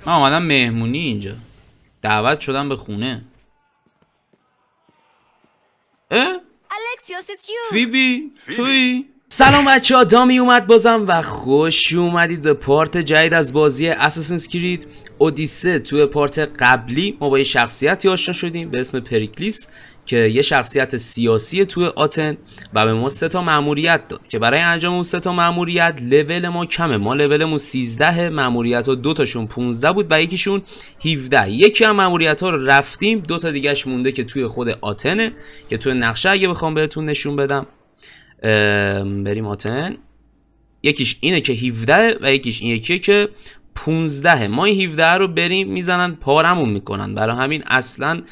من آمدم مهمونی اینجا، دعوت شدم به خونه. فیبی توی؟ سلام بچه ها، دامی اومد بازم و خوش اومدید به پارت جدید از بازی اساسین کرید ادیسه. توی پارت قبلی ما با یه شخصیتی آشنا شدیم به اسم پریکلیس که یه شخصیت سیاسی توی آتن و به ما 3 تا ماموریت داد که برای انجام اون 3 تا ماموریت لول ما کمه. ما لولمون 13 ماموریت ها 2 تاشون 15 بود و یکیشون 17. یکی از ماموریت ها رو رفتیم، 2 تا دیگهش مونده که توی خود آتنه که توی نقشه اگه بخوام بهتون نشون بدم بریم آتن. یکیش اینه که 17 و یکیش این یکیه که 15. ما این 17 رو بریم میزنن پارمون میکنن، برای همین اصلا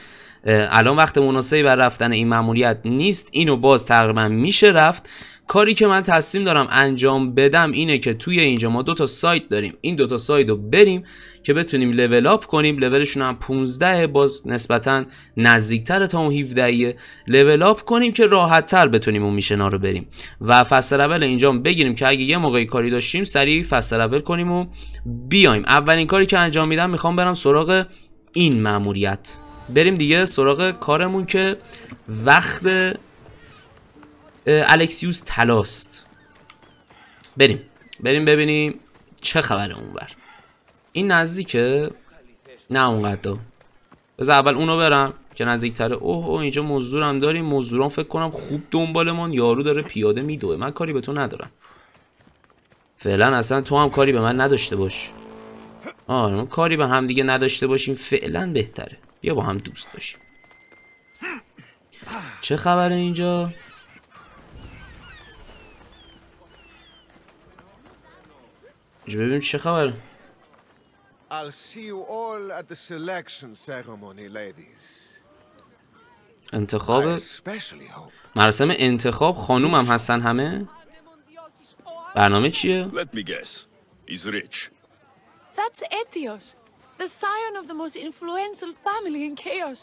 الان وقت مناسبی برای رفتن این ماموریت نیست. اینو باز تقریبا میشه رفت. کاری که من تصمیم دارم انجام بدم اینه که توی اینجا ما 2 تا سایت داریم، این 2 تا سایت رو بریم که بتونیم لول اپ کنیم. لولشون هم 15، باز نسبتا نزدیکتر تا اون 17 لول اپ کنیم که راحت تر بتونیم اون میشنا رو بریم و فصل اول اینجا بگیریم که اگه یه موقعی کاری داشتیم سریع فصل اول کنیم و بیایم. اولین کاری که انجام میدم میخوام برم سراغ این ماموریت، بریم دیگه سراغ کارمون که وقت الکسیوس تلاست. بریم ببینیم چه خبره اونور. این نزدیکه؟ نه اونقدر. بذار اول اونو برم که نزدیکتره. اوه اینجا مزدورم داریم. مزدوران فکر کنم خوب دنبالمون. یارو داره پیاده میدوه. من کاری به تو ندارم فعلا، اصلا تو هم کاری به من نداشته باش. ما کاری به هم دیگه نداشته باشیم فعلا بهتره، یا با هم دوست باشیم. چه خبره اینجا؟ ببینیم چه خبره. انتخاب مراسم انتخاب خانوم هم هستن همه. برنامه چیه؟ That's Etios, the scion of the most influential family in chaos.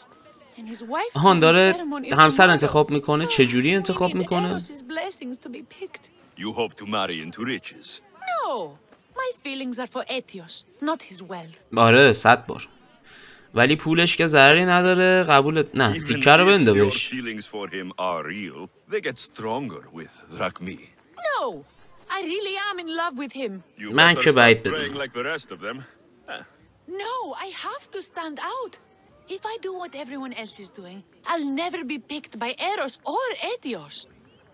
And his wife هان داره همسر انتخاب میکنه. چجوری انتخاب میکنه؟ You hope to marry into riches. No, my feelings are for Etios, not his wealth. آره 100 بار. ولی پولش که ضرری نداره. قبولت نه تیکه رو بنده بهش. No, I really am in love with him. من که بعید بدونم. No, I have to stand out. If I do what everyone else is doing, I'll never be picked by Eros or Etios.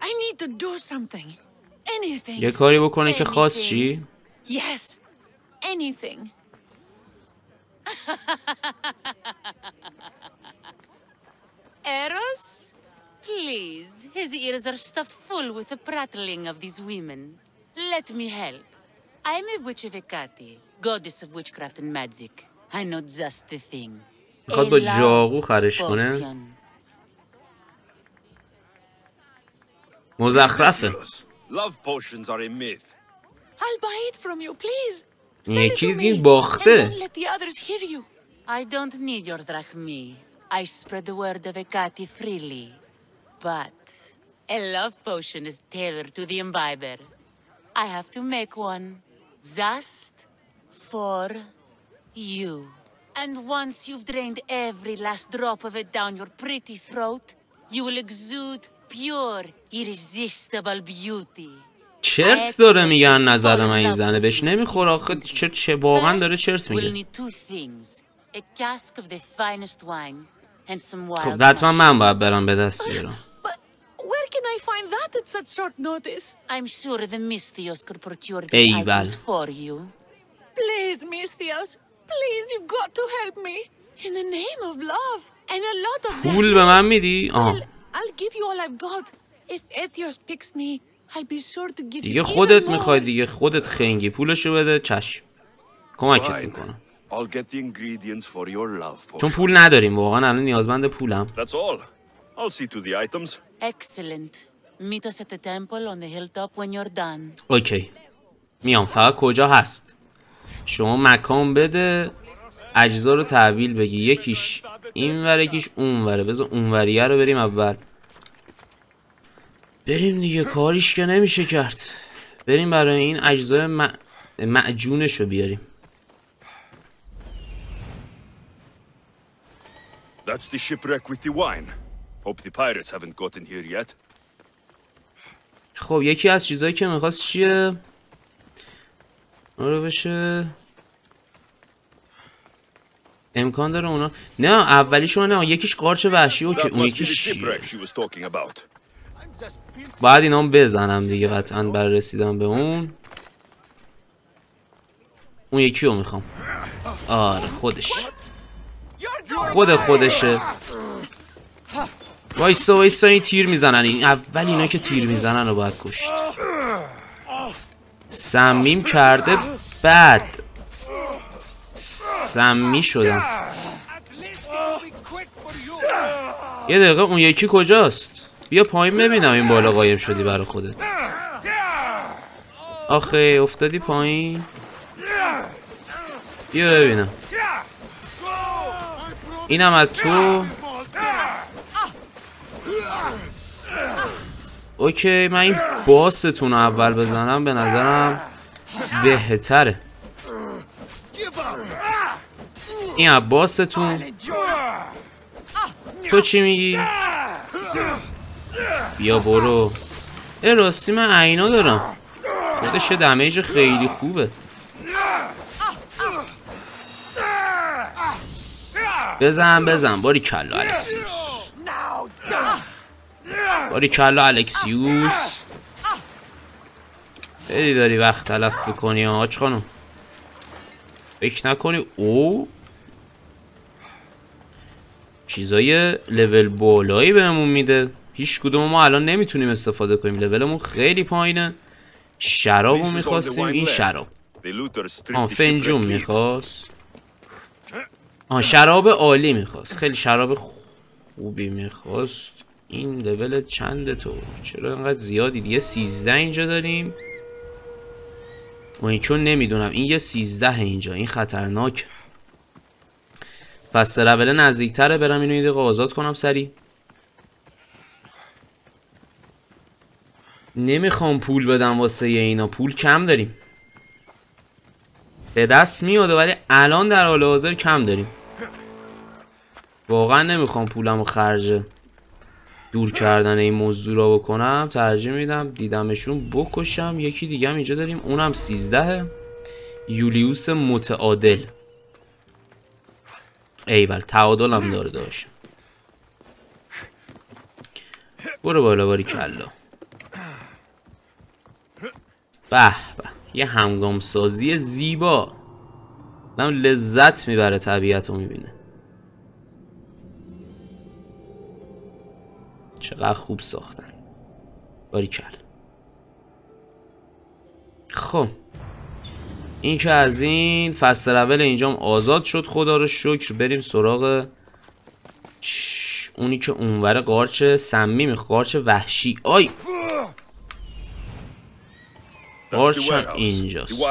I need to do something. Anything. یه کاری بکنه که خاص چی؟ Yes. Anything. Eros? Please. His ears are stuffed full with the prattling of these women. Let me help. I'm a witch of Hecate, goddess of witchcraft and magic. I know just the thing. میخواد با جاغو خرش کنه. مزخرفه. Love potions are a myth. I'll buy it from you, please. یکی این باخته. And don't let the others hear you. I don't need your drachmi. I spread the word of Hecate freely. But a love potion is tailored to the imbiber. I have to make one just for you. And once you've drained every last drop of it down your pretty throat, you will exude pure, irresistible beauty. چرت داره میگن نظر من این زنه بهش نمیخوره آخه. چه واقعا داره چرت میگه. خب حتما من باید برم به دست بیارم. ایول. پول به من میدی؟ آه دیگه خودت میخوای دیگه، خودت خنگی. پولشو بده چشم کمکت میکنم. چون پول نداریم واقعا الان نیازمند پولم. اوکی میام. فقط کجا هست؟ شما مکان بده اجزا رو تحویل بگی. یکیش این وره یکیش اون وره. بذار اون وریه رو بریم اول. بریم دیگه کاریش که نمیشه کرد. بریم برای این اجزای معجونش رو بیاریم. That's the shipwreck with the wine. Hope the pirates haven't gotten here yet. خب یکی از چیزایی که میخواست چیه؟ آره بشه امکان داره اونا نه اولیشون نه یکیش قارچ وحشی و که اون یکیش باید اینا هم بزنم دیگه قطعا برای رسیدن به اون یکی رو میخوام آره خودشه وایسا این تیر میزنن این اول اینا که تیر میزنن رو باید کشت سمیم کرده بعد سمی شدم یه دقیقه اون یکی کجاست بیا پایین ببینم این بالا قایم شدی برای خودت آخه افتادی پایین بیا ببینم اینم از تو اوکی من این باستون رو اول بزنم به نظرم بهتره این عباستون تو چی میگی؟ بیا برو راستی من عینا دارم خودش دمیج خیلی خوبه بزن باریکلا الکسیوس خیلی داری وقت تلف کنی آج خانم فکر نکنی او چیزای لول بالایی بهمون میده هیچ کدوم ما الان نمیتونیم استفاده کنیم لولمون خیلی پایینه شرابو میخواستیم این شراب فنجون میخواست شراب عالی میخواست خیلی شراب خوبی میخواست این لول چنده تو چرا انقدر زیادی دیگه 13 اینجا داریم و چون نمیدونم این یه 13 اینجا این خطرناک پس لول نزدیکتره برم اینو یه دقیقه آزاد کنم سری نمیخوام پول بدم واسه اینا پول کم داریم به دست میاده ولی الان در حال حاضر کم داریم واقعا نمیخوام پولمو خرج دور کردن این مزدورا بکنم ترجیح میدم دیدمشون بکشم یکی دیگه هم اینجا داریم اونم 13 یولیوس متعادل ایول تعادل هم داره داشت برو بالا باریکلا به یه همگام سازی زیبا آدم لذت میبره طبیعت رو میبینه چقدر خوب ساختن باریکلا خب این که از این فصل اول اینجام آزاد شد خدا رو شکر بریم سراغ اونی که اونور قارچ سمی قارچ وحشی آی قارچ اینجاست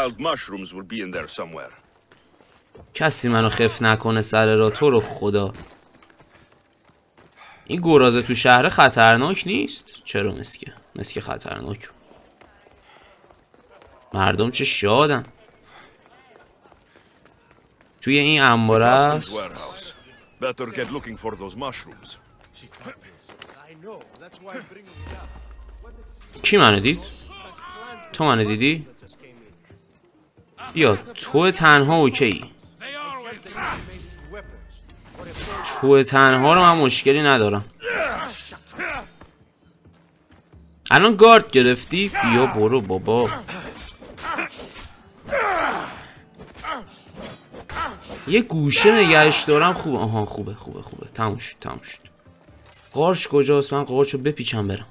کسی منو خف نکنه سر را تو رو خدا این گرازه تو شهر خطرناک نیست چرا مسکه خطرناک مردم چه شادن توی این انبار است کی منو دید؟ تو منو دیدی؟ بیا تو تنها اوکی تو تنها رو من مشکلی ندارم الان گارد گرفتی؟ بیا برو بابا یه گوشه نگهش دارم خوبه آها خوبه تموم شد قارچ کجاست من قارچ رو بپیچم برم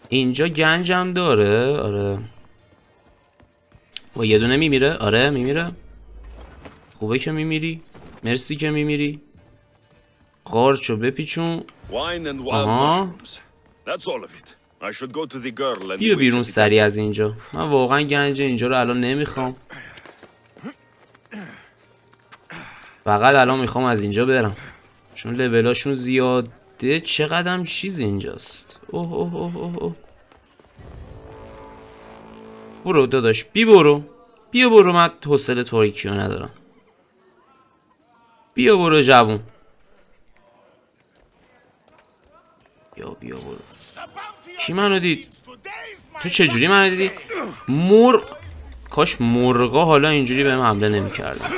اینجا گنجم داره آره و یه دونه میمیره آره میمیره خوبه که میمیری مرسی که میمیری قارچ رو بپیچون آها بیا بیرون سری از اینجا من واقعا گنج اینجا رو الان نمیخوام فقط الان میخوام از اینجا برم چون لولاشون زیاده چقدر چیز اینجاست اوه برو داداش بیا برو من حوصله تاریکی رو ندارم بیا برو جوون. بیا برو. کی منو دید؟ تو چجوری منو دیدی؟ مرغ. کاش مرغا حالا اینجوری بهم حمله نمی‌کردن.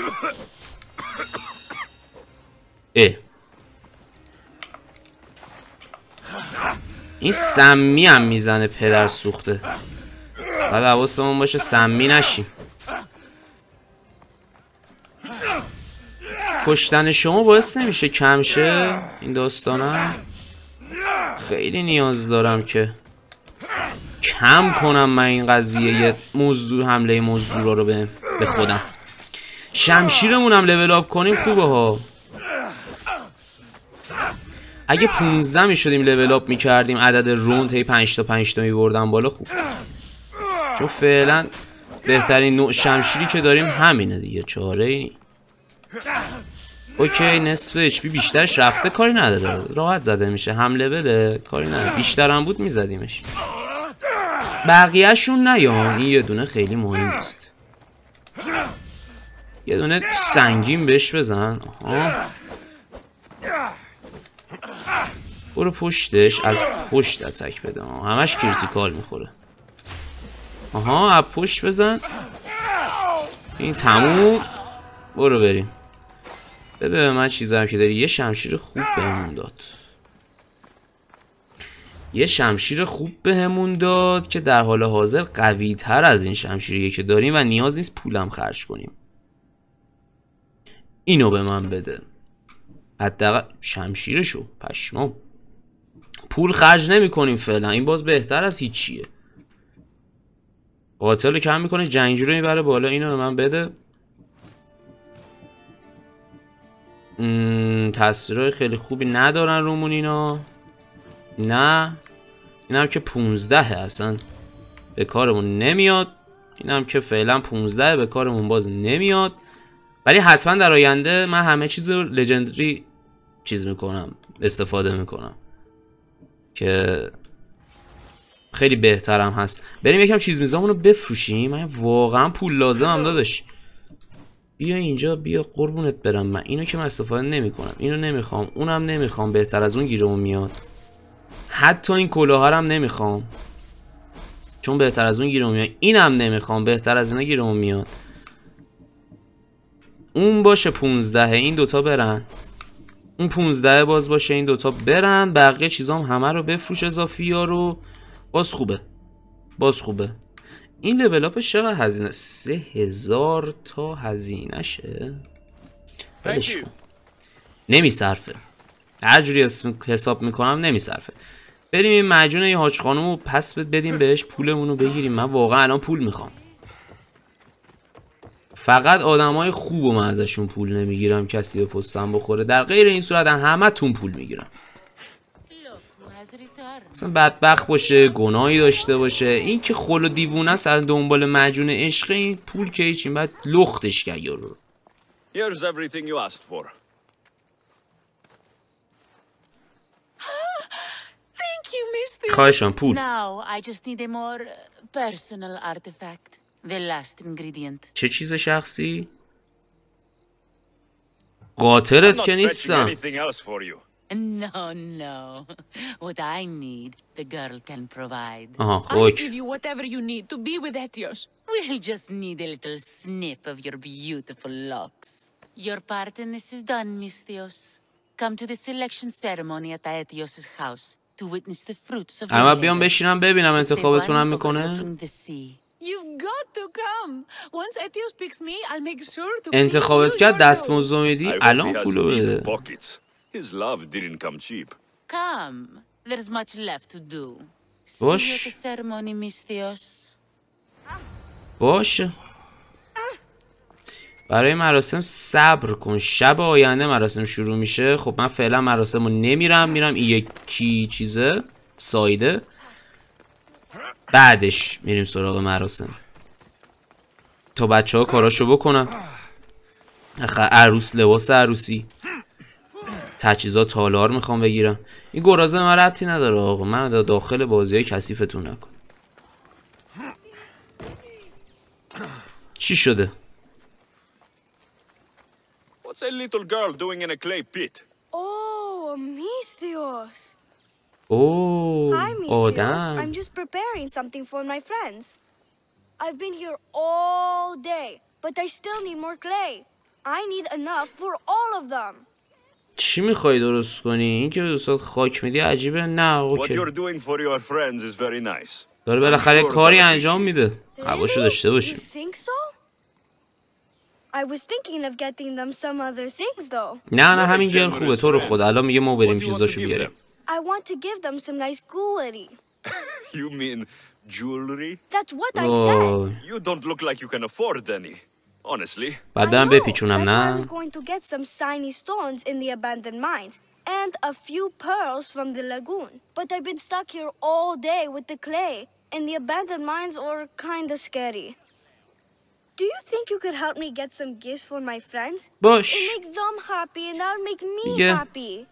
این سمی هم میزنه پدر سوخته. بعد حواسمون باشه سمی نشیم. کشتن شما باعث نمیشه کم شه این داستانم. خیلی نیاز دارم که کم کنم من این قضیه یه مزدور حمله مزدورا رو به خودم. شمشیرمون هم لول اپ کنیم خوبه ها. اگه 15 میشدیم لول اپ میکردیم عدد روند هی 5 تا میبردم بالا خوب. چون فعلا بهترین نوع شمشیری که داریم همینه دیگه، چاره ای نی. اوکی نصف اچ پی بیشترش رفته کاری نداره، راحت زده میشه، هم لوله کاری نداره، بیشتر هم بود میزدیمش. بقیهشون نیان، این یه دونه خیلی مهم نیست. یه دونه سنگین بهش بزن. آها برو پشتش، از پشت اتک بده. همش کریتیکال میخوره. آها از پشت بزن. این تموم. برو بریم. بده به من چیزایی که داری. یه شمشیر خوب بهمون داد. یه شمشیر خوب بهمون داد که در حال حاضر قوی تر از این شمشیریه که داریم و نیاز نیست پولم خرج کنیم. اینو به من بده. حداقل شمشیرشو. پشمام. پول خرج نمی کنیم فعلا. این باز بهتر از هیچیه. قاتل رو کم میکنه، جنگجو رو میبره بالا. اینو به من بده. تاثیرهای خیلی خوبی ندارن رومون اینا. نه اینم که 15 اصلا به کارمون نمیاد. اینم که فعلا 15 به کارمون باز نمیاد. ولی حتما در آینده من همه چیز رو لژندری چیز میکنم، استفاده میکنم که خیلی بهترم هست. بریم یکم چیز میزامون رو بفروشیم. من واقعا پول لازمم داداش. بیا اینجا، بیا قربونت برم. من اینو که من استفاده نمی کنم، اینو نمیخوام، اونم نمیخوام، بهتر از اون گیرمون میاد. حتی این کلاها هم نمیخوام چون بهتر از اون گیرمون میاد. اینم نمیخوام، بهتر از اینا گیرمون میاد. اون باشه 15، این دوتا برن. اون 15 باز باشه، این دوتا برن. بقیه چیزام همه رو بفروش، اضافی ها رو. باز خوبه، باز خوبه. این لول اپش چقدر هزینه؟ 3000 تا هزینه شه. ولش کن، نمیصرفه. هر جوری حساب میکنم نمیصرفه. بریم این مجون این حاج خانم رو پس بدیم بهش، پولمون رو بگیریم. من واقعا الان پول میخوام. فقط آدمای خوبو من ازشون پول نمیگیرم کسی به پستم بخوره. در غیر این صورت همه تون پول میگیرم. مثلا بدبخت باشه، گناهی داشته باشه، این که خل و دیوونه است از دنبال مجون عشق، این پول که هیچی، بعد لختش کرد یارو. Here's everything you asked for. Thank you, Mister. خواهشم پول. Now I just need a more personal artifact. The last ingredient. چه چیز شخصی؟ قاطرت که نیستم. No, no. What I need, the girl can provide. آها I'll خوک. give you whatever you need to be with Etios. We'll just need a little snip of your beautiful locks. Your part in this is done, Mistios. Come to the selection ceremony at Etios' house to witness the fruits of your اما بیام labor. بشینم ببینم انتخابتونم میکنه. Overlooking the sea. You've got to come. Once Etios picks me, I'll make sure to. انتخابت کرد، دستمزد میدی. الان پولو بده. His love didn't come cheap. Come. There's much left to do. See you باش. at the ceremony, Mistios. باشه. برای مراسم صبر کن. شب آینده مراسم شروع میشه. خب من فعلا مراسمو نمیرم، میرم این یکی چیزه سایده، بعدش میریم سراغ مراسم تا بچه ها کاراشو بکنن. عروس لباس عروسی، تجهیزات تالار میخوام بگیرم. این گرازه من ربطی نداره آقا. من داخل بازی های کثیفتون نکن. چی شده؟ What's a little girl doing in a clay pit? Oh, Misthios. Oh, Hi, Misthios. damn. I'm just preparing something for my friends. I've been here all day, but I still need more clay. I need enough for all of them. چی میخوای درست کنی؟ این که دوستات خاک میدی عجیبه. نه What اوکی. you're doing for your friends is very nice. داره بالاخره کاری انجام میده. حواشو داشته You باشیم. think so? I was thinking of getting them some other things though. نه همین گل خوبه. تو رو خدا الان میگه ما بریم چیزاشو بیاریم. I want to give them some nice jewelry. You mean jewelry? That's what I said. You don't look like you can afford any. Honestly. بعد I برم know. بپیچونم That's why I نه. was going to get some shiny stones in the abandoned mines and a few pearls from the lagoon. But I've been stuck here all day with the clay, and the abandoned mines are kind of scary. Do you think you could help me get some gifts for my friends? باش. It'll make them happy and that'll make me دیگه happy.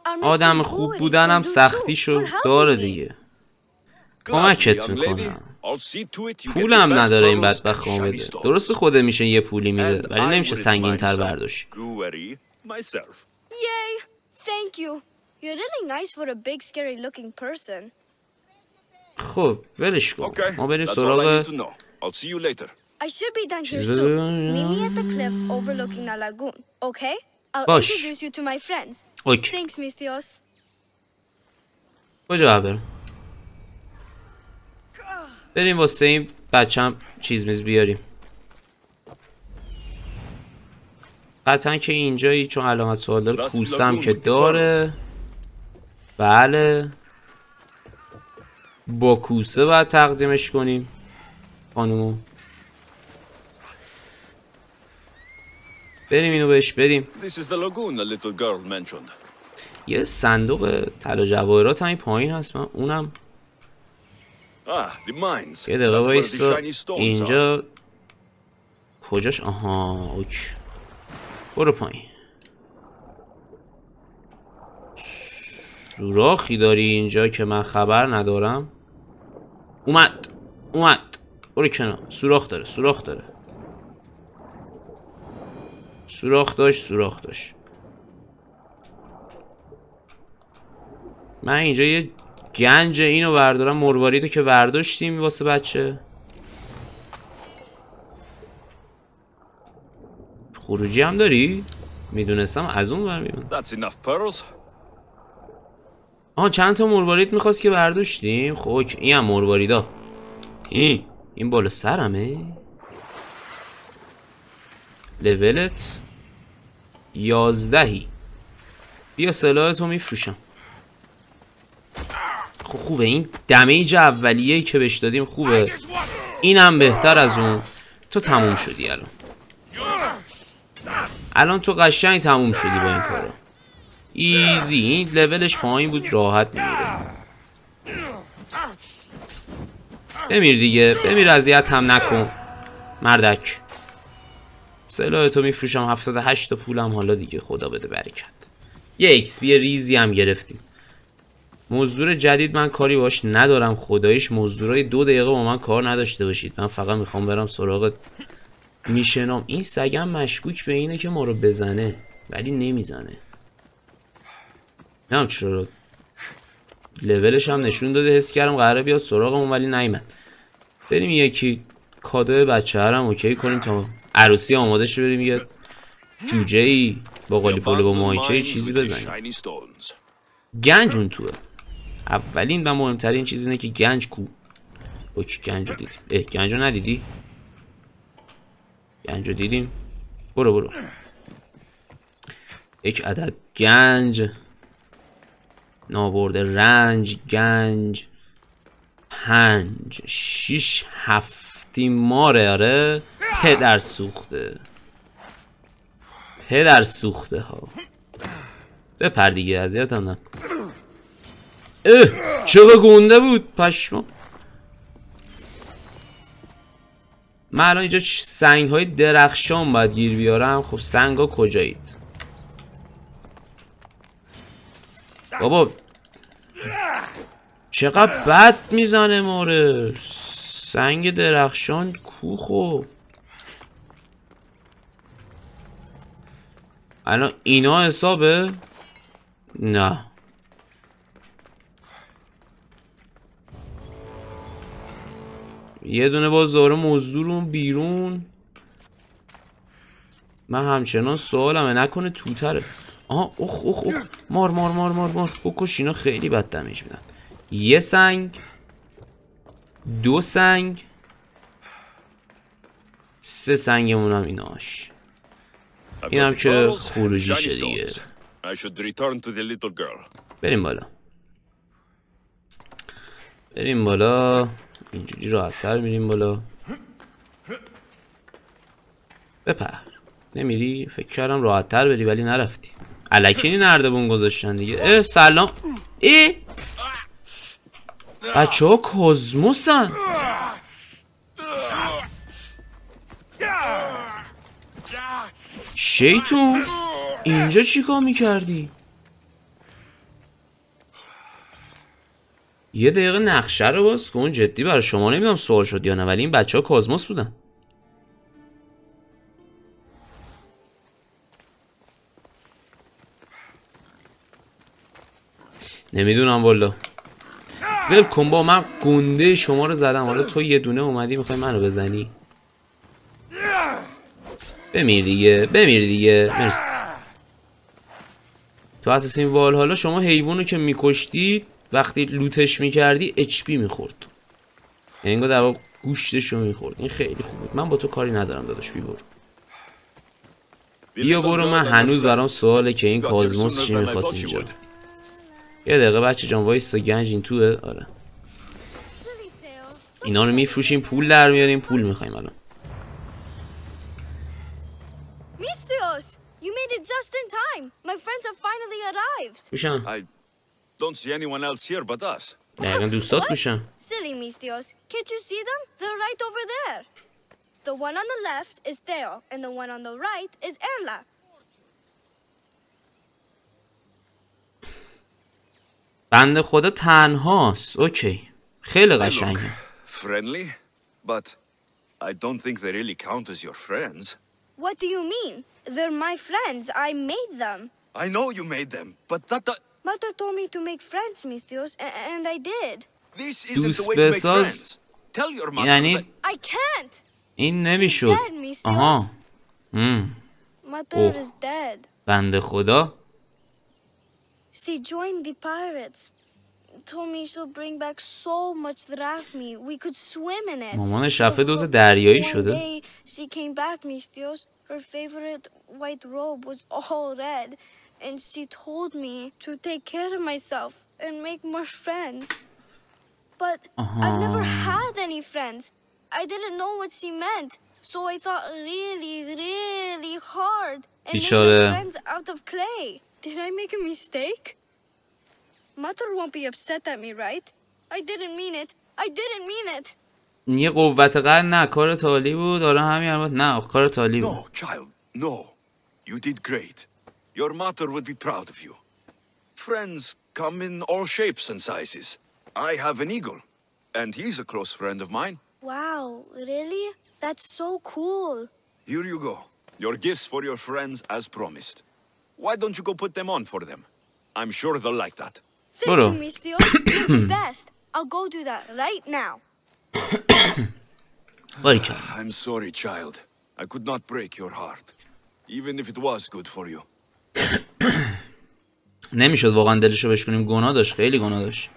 I'll make آدم some خوب jewelry بودنم for you too, سختیشو for helping داره me. دیگه. Gladly, کمکت young lady. میکنم. I'll see to it you get the پولم best نداره این pearls بدبخت and خامه shiny بده. stones. درسته خوده میشه یه پولی میده And ولی I نمیشه wouldn't سنگین mind تر some برداشت. jewelry myself. Yay! Thank you. You're really nice for a big, scary-looking person. خب ولش کن. Okay, ما بریم that's all I سراغ need to know. I'll see you later. I should be done here Jesus. soon. Meet me at the cliff overlooking the lagoon, okay? I'll Bosh. introduce you to my friends. اوکی. Thanks, Misthios. کجا بریم؟ بریم واسه این بچم چیز میز بیاریم. قطعا که اینجایی چون علامت سوال داره. کوسم که داره. بله. با کوسه باید تقدیمش کنیم خانومو. بریم اینو بهش بدیم. This is the lagoon the little girl mentioned. یه صندوق طلا جواهرات همین پایین هست. من اونم The mines. یه دقیقه That's where the وایسا. shiny stones are. اینجا کجاش؟ آها اوکی. برو پایین. سوراخی داری اینجا که من خبر ندارم. اومد برو کنار. سوراخ داره سوراخ داشت. من اینجا یه گنج اینو بردارم. مرواریدو که برداشتیم واسه بچه. خروجی هم داری؟ میدونستم از اون برمیمون. That's enough pearls. چند تا مروارید میخواست که برداشتیم. خب اوکی. این هم مرواریدا. این بالا سرمه. لولت 11. بیا سلاحتو میفروشم. خب خوبه. این دمیج اولیه‌ای که بهش دادیم خوبه. اینم بهتر از اون. تو تموم شدی الان تو قشنگ تموم شدی با این کارا. ایزی. این لولش پایین بود راحت میمیره. بمیر دیگه. بمیر اذیت هم نکن مردک. سلاحتو میفروشم. 78 تا پولم حالا دیگه خدا بده برکت. یه ایکس پی ریزی هم گرفتیم. مزدور جدید من کاری باش ندارم خداییش. مزدورای 2 دقیقه با من کار نداشته باشید. من فقط میخوام برم سراغ میشنام. این سگم مشکوک به اینه که ما رو بزنه ولی نمیزنه. نمیدونم چرا. لولش هم نشون داده. حس کردم قراره بیاد سراغمون ولی نیومد. بریم یکی کادو بچه هرم اوکی کنیم تا عروسی آماده شه. بریم یه جوجه ای با قالیپاله با ماهیچه چیزی بزنیم. گنج اون توه. اولین و مهمترین چیز اینه که گنج کو. اوکی گنجو دیدیم. گنجو ندیدی؟ گنجو دیدیم. برو. یک عدد گنج. نابرده رنج. گنج 5 6 7 ماره. آره پدر سوخته ها. بپر دیگه اذیتم نکن. چقدر گنده بود پشما. من الان اینجا سنگ های درخشان باید گیر بیارم. خب سنگ ها کجایید بابا؟ چقدر بد میزنه ماره. سنگ درخشان کو؟ خب الان اینا حسابه؟ نه یه دونه باز داره مزدورون بیرون. من همچنان سوالمه نکنه توتره. آها اخ مار بکش، اینا خیلی بد دمیج میدن. یه سنگ، 2 سنگ، 3 سنگمون هم ایناش. اینم که خروجیشه دیگه. بریم بالا. اینجوری راحت تر میریم بالا. بپر. نمیری؟ فکر کردم راحت تر بری ولی نرفتی. الکی نردبون گذاشتن دیگه. سلام. بچه ها کازموسن. شیطون اینجا چیکار میکردی؟ یه دقیقه نقشه رو باز کن. جدی برای شما نمیدونم سوال شد یا نه ولی این بچه ها کازموس بودن. نمیدونم والا. ول کن با من گنده شما رو زدم. حالا تو یه دونه اومدی میخوای منو بزنی؟ بمیر دیگه. مرسی. تو اساسین وال حالا شما حیوانو که میکشتی وقتی لوتش میکردی HP میخورد. یعنی انگار در واقع گوشتشو میخورد. این خیلی خوب بود. من با تو کاری ندارم داداش. بیا برو. من هنوز برام سواله که این کازموس چی میخواست اینجا. یه دقیقه بچه جان وایسا. گنج این توه. آره اینا رو میفروشیم پول در میاریم. پول میخوایم الان. You made it just in time. My friends have finally arrived. I don't see anyone else here but us. دقیقا دوستات میشن. Silly Mistios. Can't you see them? They're right over there. The one on the left is Theo, and the one on the right is Erla. بنده خدا تنهاست. اوکی. خیلی قشنگه. Friendly, but I don't think they really count as your friends. What do you mean? They're my friends. I made them. I know you made them, but that... Mother told me to make friends, Mistios, and I did. This isn't the way to make friends. Tell your mother یعنی I can't. این نمیشد. آها. Mother is dead. بنده خدا. She joined the pirates. Told me she'll bring back so much drachmi. We could swim in it. مامانش رفته دوز دریایی شده. One day she came back, Mistios. Her favorite white robe was all red, and she told me to take care of myself and make more friends. But I've never had any friends. I didn't know what she meant, so I thought really hard and made my friends out of clay. Did I make a mistake? Mother won't be upset at me, right? I didn't mean it. I didn't mean it. یه قوت قلب نه کار تالی بود. آره همین البته نه کار تالی بود. No, child, no. You did great. Your mother would be proud of you. Friends come in all shapes and sizes. I have an eagle, and he's a close friend of mine. Wow, really? That's so cool. Here you go. Your gifts for your friends as promised. Why don't you go put them on for them? I'm sure they'll like that. Thank you, Mistios. You're the best. I'll go do that right now. I'm sorry, child. I could not break your heart, even if it was good for you. نمیشد واقعا دلشو بشکنیم. گناه داشت. خیلی گناه داشت.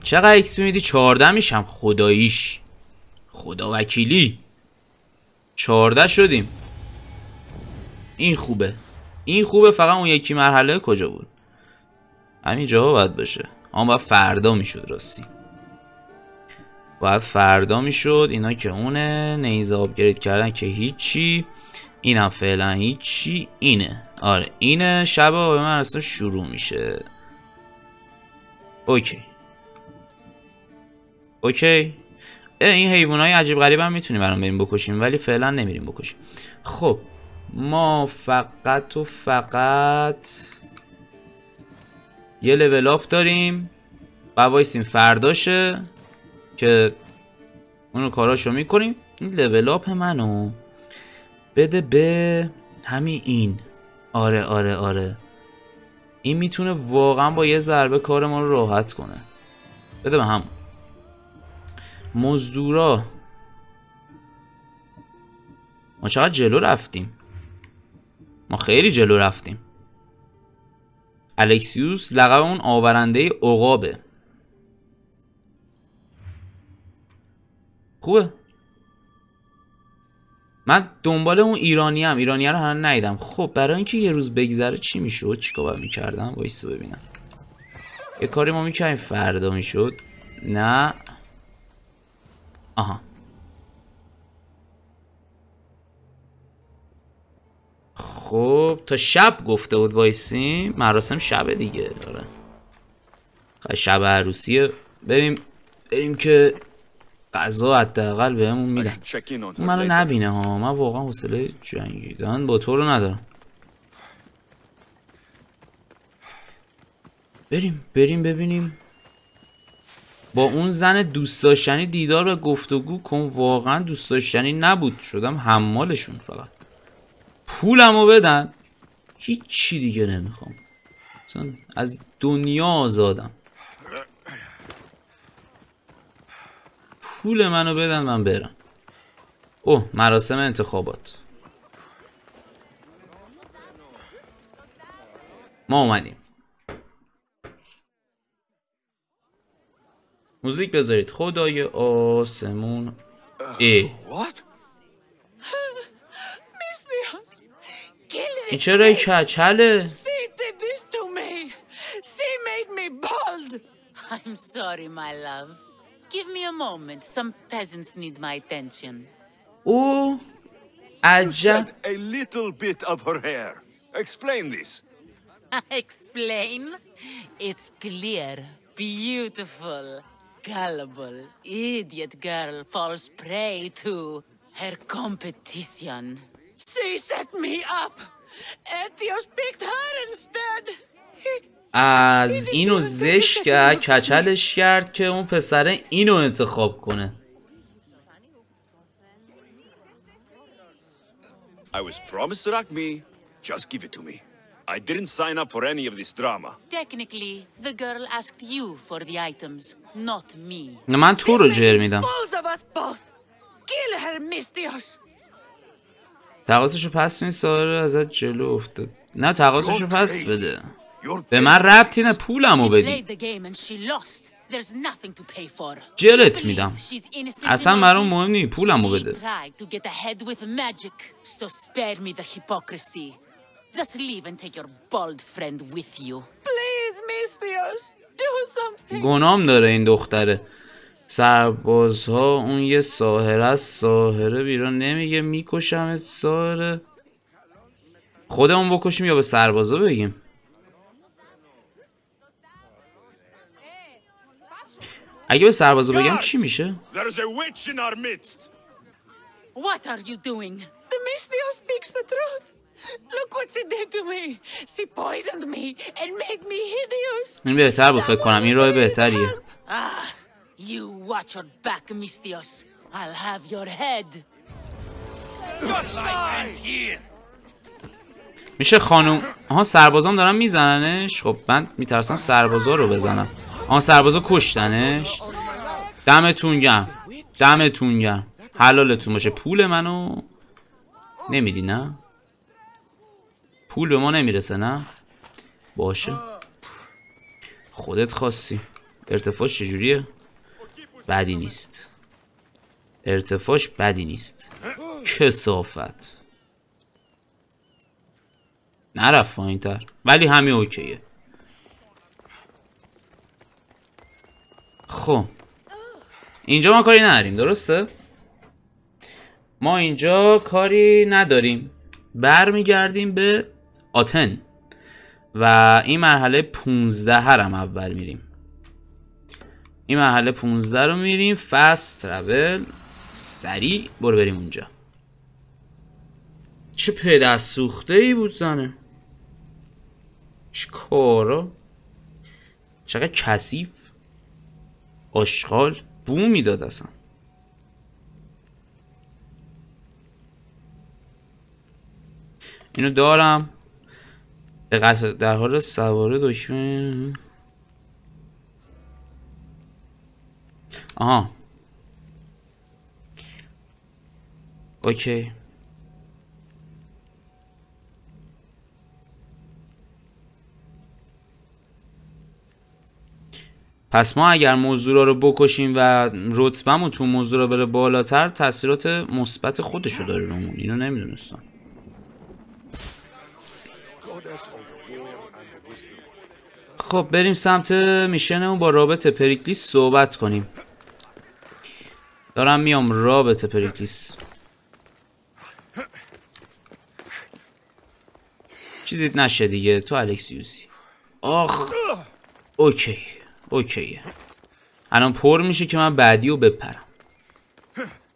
چقدر ایکس پی میدی؟ 14 میشم. خداییش. خدا وکیلی. 14 شدیم. این خوبه. فقط اون یکی مرحله کجا بود؟ همین جا باید باشه. باید فردا میشد. راستی باید فردا میشد. اینا که اونه. نیزه آپگرید کردن که هیچی. اینم فعلا هیچی. اینه. آره اینه. شب به من اصلا شروع میشه. اوکی. این حیوانای عجیب غریب هم میتونیم برام بریم بکشیم ولی فعلا نمیریم بکشیم. خب ما فقط یه لول اپ داریم. بعد وایسیم فرداشه که اونو کاراشو میکنیم. این لول اپ منو بده به همین این. آره آره آره، این میتونه واقعا با یه ضربه کار ما رو راحت کنه. بده به هم. مزدورا. ما چقدر جلو رفتیم، ما خیلی جلو رفتیم. الکسیوس لقب اون آورنده عقابه. خوبه. من دنبال اون ایرانی رو هنوز ندیدم. خب برای اینکه یه روز بگذره چی میشد؟ چیکار باید میکردم؟ وایسا ببینم. یه کاری ما میکردیم فردا میشد. نه. آها. خب تا شب گفته بود وایسیم. مراسم شب دیگه. آره. شب عروسیه. بریم که غذا حداقل بهمون میدن. منو نبینه ها. من واقعا حوصله جنگیدن با تو رو ندارم. بریم ببینیم. با اون زن دوست داشتنی دیدار و گفتگو کن. واقعا دوست داشتنی نبود، شدم حمالشون. فقط پولمو بدن، هیچی دیگه نمیخوام. مثلا از دنیا آزادم. پول منو بدن من برم. اوه مراسم انتخابات. ما اومدیم. موزیک بذارید. خدای آسمون. این چرا کچله؟ I'm sorry, my love. Give me a moment. Some peasants need my attention. Oh, You said a little bit of her hair. Explain this. Explain? It's clear, beautiful, gullible, idiot girl falls prey to her competition. She set me up. Etios picked her instead. از اینو زشت کرد، کچلش کرد که اون پسره اینو انتخاب کنه. I was promised to rock me. Just give it to me. I didn't sign up for any of this drama. Technically, the girl asked you for the items, not me. نه من تو رو جر میدم. تقاضاشو پس می ساره ازت جلو افتاد. نه تقاضاشو پس بده. به من ربطی نه، پولمو بدی. جلت میدم. اصلا برام مهم نی، پولمو بده. گنام داره این دختره. سربازها اون یه ساحره است. ساحره بیرون نمیگه میکشمت ساحره. خودمون بکشیم یا به سربازا بگیم؟ اگه به سربازا بگم چی میشه؟ What are you doing? The Misthios speaks the truth. Look what she did to me. She poisoned me and made me hideous. این بهتر بود فکر کنم. این راه بهتریه. You watch your back, Misthios. I'll have your head. میشه خانم. آها سربازام دارن میزننش. خب من میترسم سربازا رو بزنم. آها سربازا کشتنش. دمتون گرم. حلالتون باشه. پول منو نمیدی نه؟ پول به ما نمیرسه نه؟ باشه خودت خواستی. ارتفاعش چجوریه؟ بدی نیست. ارتفاعش بدی نیست. کثافت. نرفت پایین تر ولی همین اوکیه. خب اینجا ما کاری نداریم درسته؟ ما اینجا کاری نداریم. برمیگردیم به آتن و این مرحله 15 هم اول میریم. این مرحله 15 رو میریم. فست ترابل. سریع برو بریم اونجا. چه پدر سوخته ای بود زنه. چه کارا. چقدر کثیف. آشغال بو میداد اصلا. اینو دارم. به قصد در حال سواره دکمه. آها اوکی. پس ما اگر موضوع رو بکشیم و رتبه‌مون تو موضوع رو بره بالاتر، تاثیرات مثبت خودشو داره رومون. اینو نمیدونستم. خب بریم سمت میشنمون، با رابط پریکلیس صحبت کنیم. دارم میام رابط پریکلیس. چیزیت نشه دیگه تو الکسیوسی. آخ اوکی اوکیه. الان پر میشه که من بعدی رو بپرم.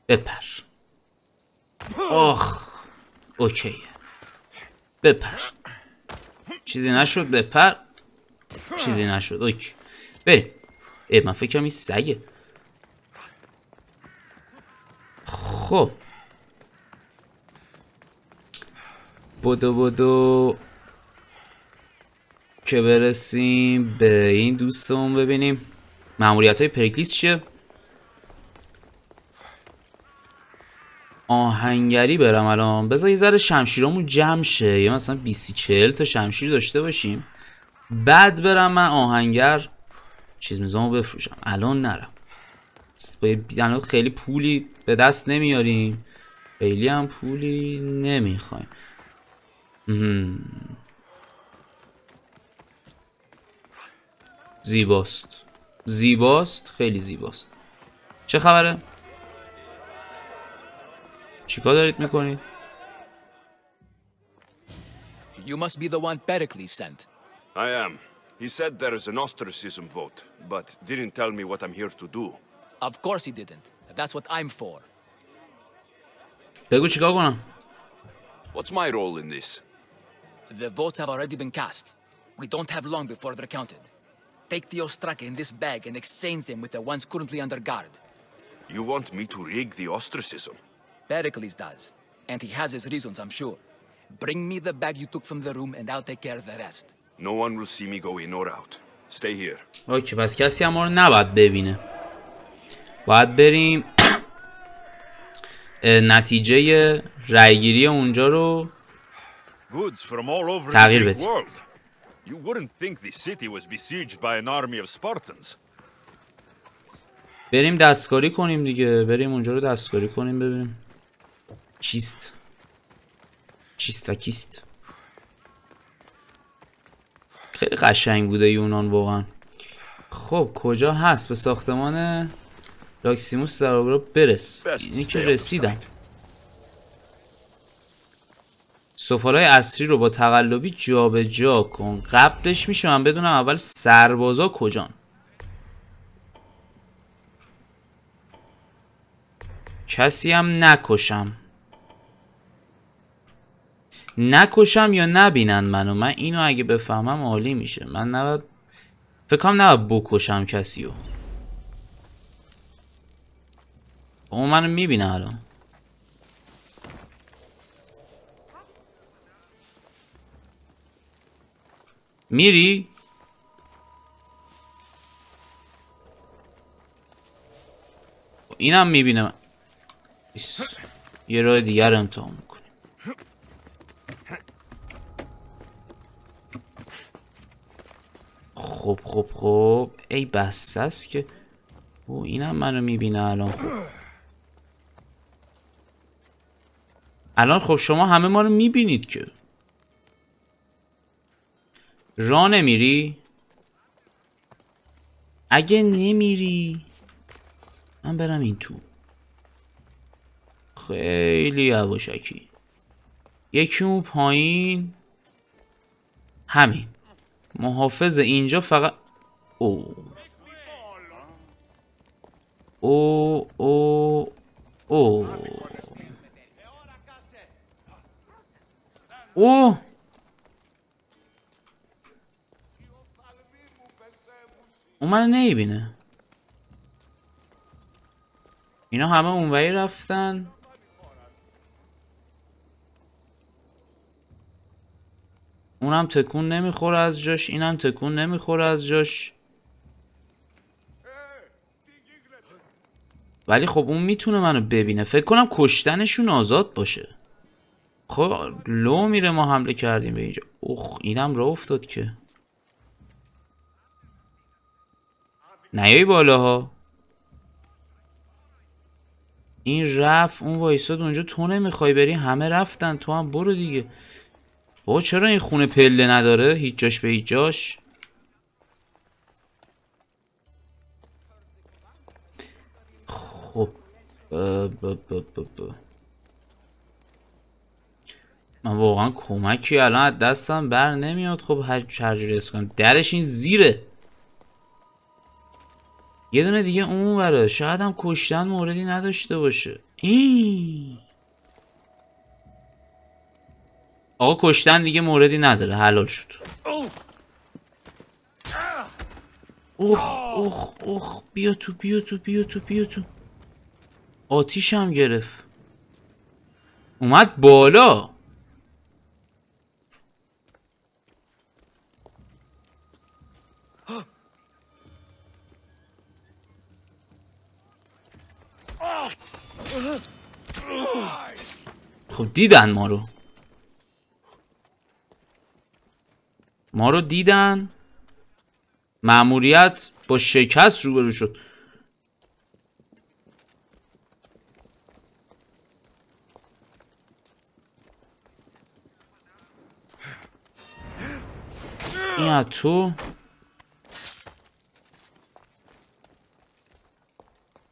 بپر. آخ اوکیه. بپر. چیزی نشد. بپر. چیزی نشد. اوکی بریم. من فکرم این سگه. خب بدو که برسیم به این دوستمون. ببینیم ماموریت های پریکلیس چیه. آهنگری برم الان. بذار یه ذره شمشیرامون جمع شه، یه مثلا 20-40 تا شمشیر داشته باشیم، بعد برم من آهنگر چیز میزامو بفروشم. الان نرم. الان خیلی پولی به دست نمیاریم، خیلی هم پولی نمیخوایم. زیباست. زیباست. خیلی زیباست. چه خبره؟ چیکار دارید میکنید؟ You must be the one Pericles sent. I am. He said there is an ostracism vote, but didn't tell me what I'm here to do. Of course he didn't. That's what I'm for. بگو چیکار کنم؟ What's my role in this? The votes have already been cast. We don't have long before they're counted. Take the ostraka in this bag and exchange them with the ones currently under guard. You want me to rig the ostracism? Pericles does. And he has his reasons, I'm sure. Bring me the bag you took from the room and I'll take care of the rest. No one will see me go in or out. Stay here. اوکی پس کسی هم ما رو نباید ببینه. باید بریم نتیجه رایگیری اونجا رو تغییر بدیم. You wouldn't think the city was besieged by an army of Spartans. بریم دستکاری کنیم دیگه. بریم اونجا رو دستکاری کنیم ببینیم چیست و کیست. خیلی قشنگ بوده یونان واقعا. خب کجا هست؟ به ساختمان لاکسیموس در رو برس. اینی که رسیدم. سفالای اصلی رو با تقلبی جابجا کن. قبلش میشه من بدونم اول سربازا کجان. کسی هم نکشم یا نبینن منو. من اینو اگه بفهمم عالی میشه. من نباید فکرم نباید بکشم کسیو. اون منو میبینه الان. میری؟ اینم میبینه من. یه راه دیگر امتحان میکنیم. خب ای بس است که او اینم منو میبینه الان. الان خب شما همه ما رو میبینید که راه نمیری؟ اگه نمیری من برم این تو. خیلی یواشکی. یکی اون پایین. همین محافظ اینجا فقط. او اون منو نمیبینه. اینا همه اونوری رفتن. اونم تکون نمیخوره از جاش، اینم تکون نمیخوره از جاش. ولی خب اون میتونه منو ببینه. فکر کنم کشتنشون آزاد باشه. خب لو میره، ما حمله کردیم به اینجا. اوخ اینم راه افتاد که نیایی بالاها. این رفت اون وایساد اونجا. تو نمیخوای بری؟ همه رفتن، تو هم برو دیگه. بابا چرا این خونه پله نداره؟ هیچ جاش به هیچ جاش. خب من واقعا کمکی الان از دستم بر نمیاد. خب هر جوری حس کنم درش این زیره. یه دونه دیگه اون وره. شاید هم کشتن موردی نداشته باشه. این آقا کشتن دیگه موردی نداره، حلال شد. اوخ بیا تو بیا تو بیا تو بیا تو. آتیش هم گرفت، اومد بالا. خب دیدن ما رو دیدن. ماموریت با شکست روبرو شد. این تو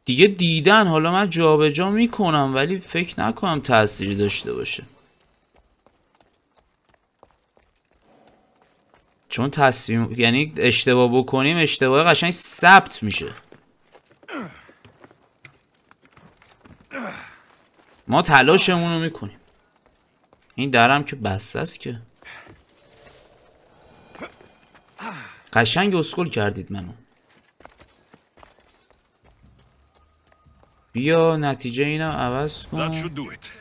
دیگه دیدن. حالا من جابجا میکنم ولی فکر نکنم تأثیری داشته باشه، چون تصمیم یعنی اشتباه بکنیم اشتباه قشنگ ثبت میشه. ما تلاشمون رو میکنیم. این درم که بسته است که. قشنگ اسکول کردید منو. بیا نتیجه اینم عوض کن. That should do it.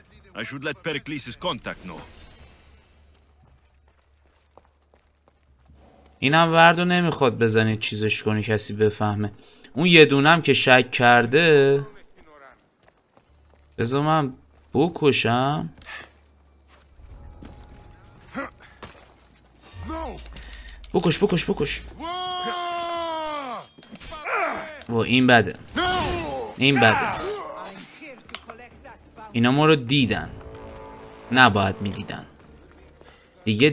I should let Periklis's contact know. اینم وردو نمیخواد بزنید چیزش کنی کسی بفهمه. اون یه دونم که شک کرده بذار من بکشم. بکش. و این بده. اینا ما رو دیدن، نباید میدیدن. دیگه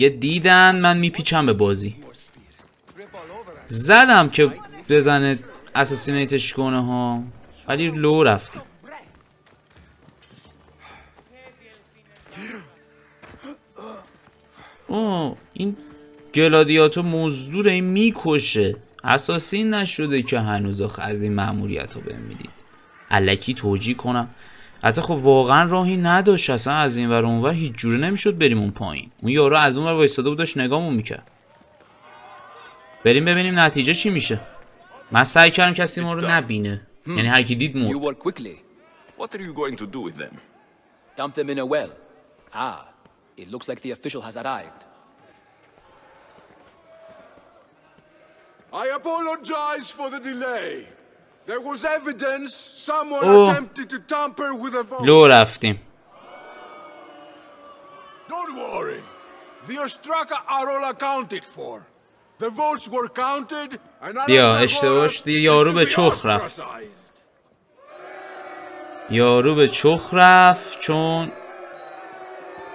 دیدن. من میپیچم به بازی. زدم که بزنه اساسینیتش کنه ها، ولی لو رفتیم. این گلادیاتور مزدور، این میکشه. اساسین نشده که هنوز از این ماموریت رو بهم میدید. الکی توجیه کنم. حتی خب واقعا راهی نداشت اصلا از این ور اونور هیچ جوره نمیشد بریم اون پایین. اون یارو از اون ور وایساده بود داشت نگامون میکرد. بریم ببینیم نتیجه چی میشه. من سعی کردم کسی ما رو نبینه. یعنی هر کی دید مرد. What are you going to do with them? Dump them in a well. It looks like the official has arrived. I apologize for the delay. There was evidence someone attempted to tamper with the vote. لو رفتیم. Don't worry. The Ostraka are all accounted for. The votes were counted and بیا اشتباهش دیگه. یارو به چخ رفت چون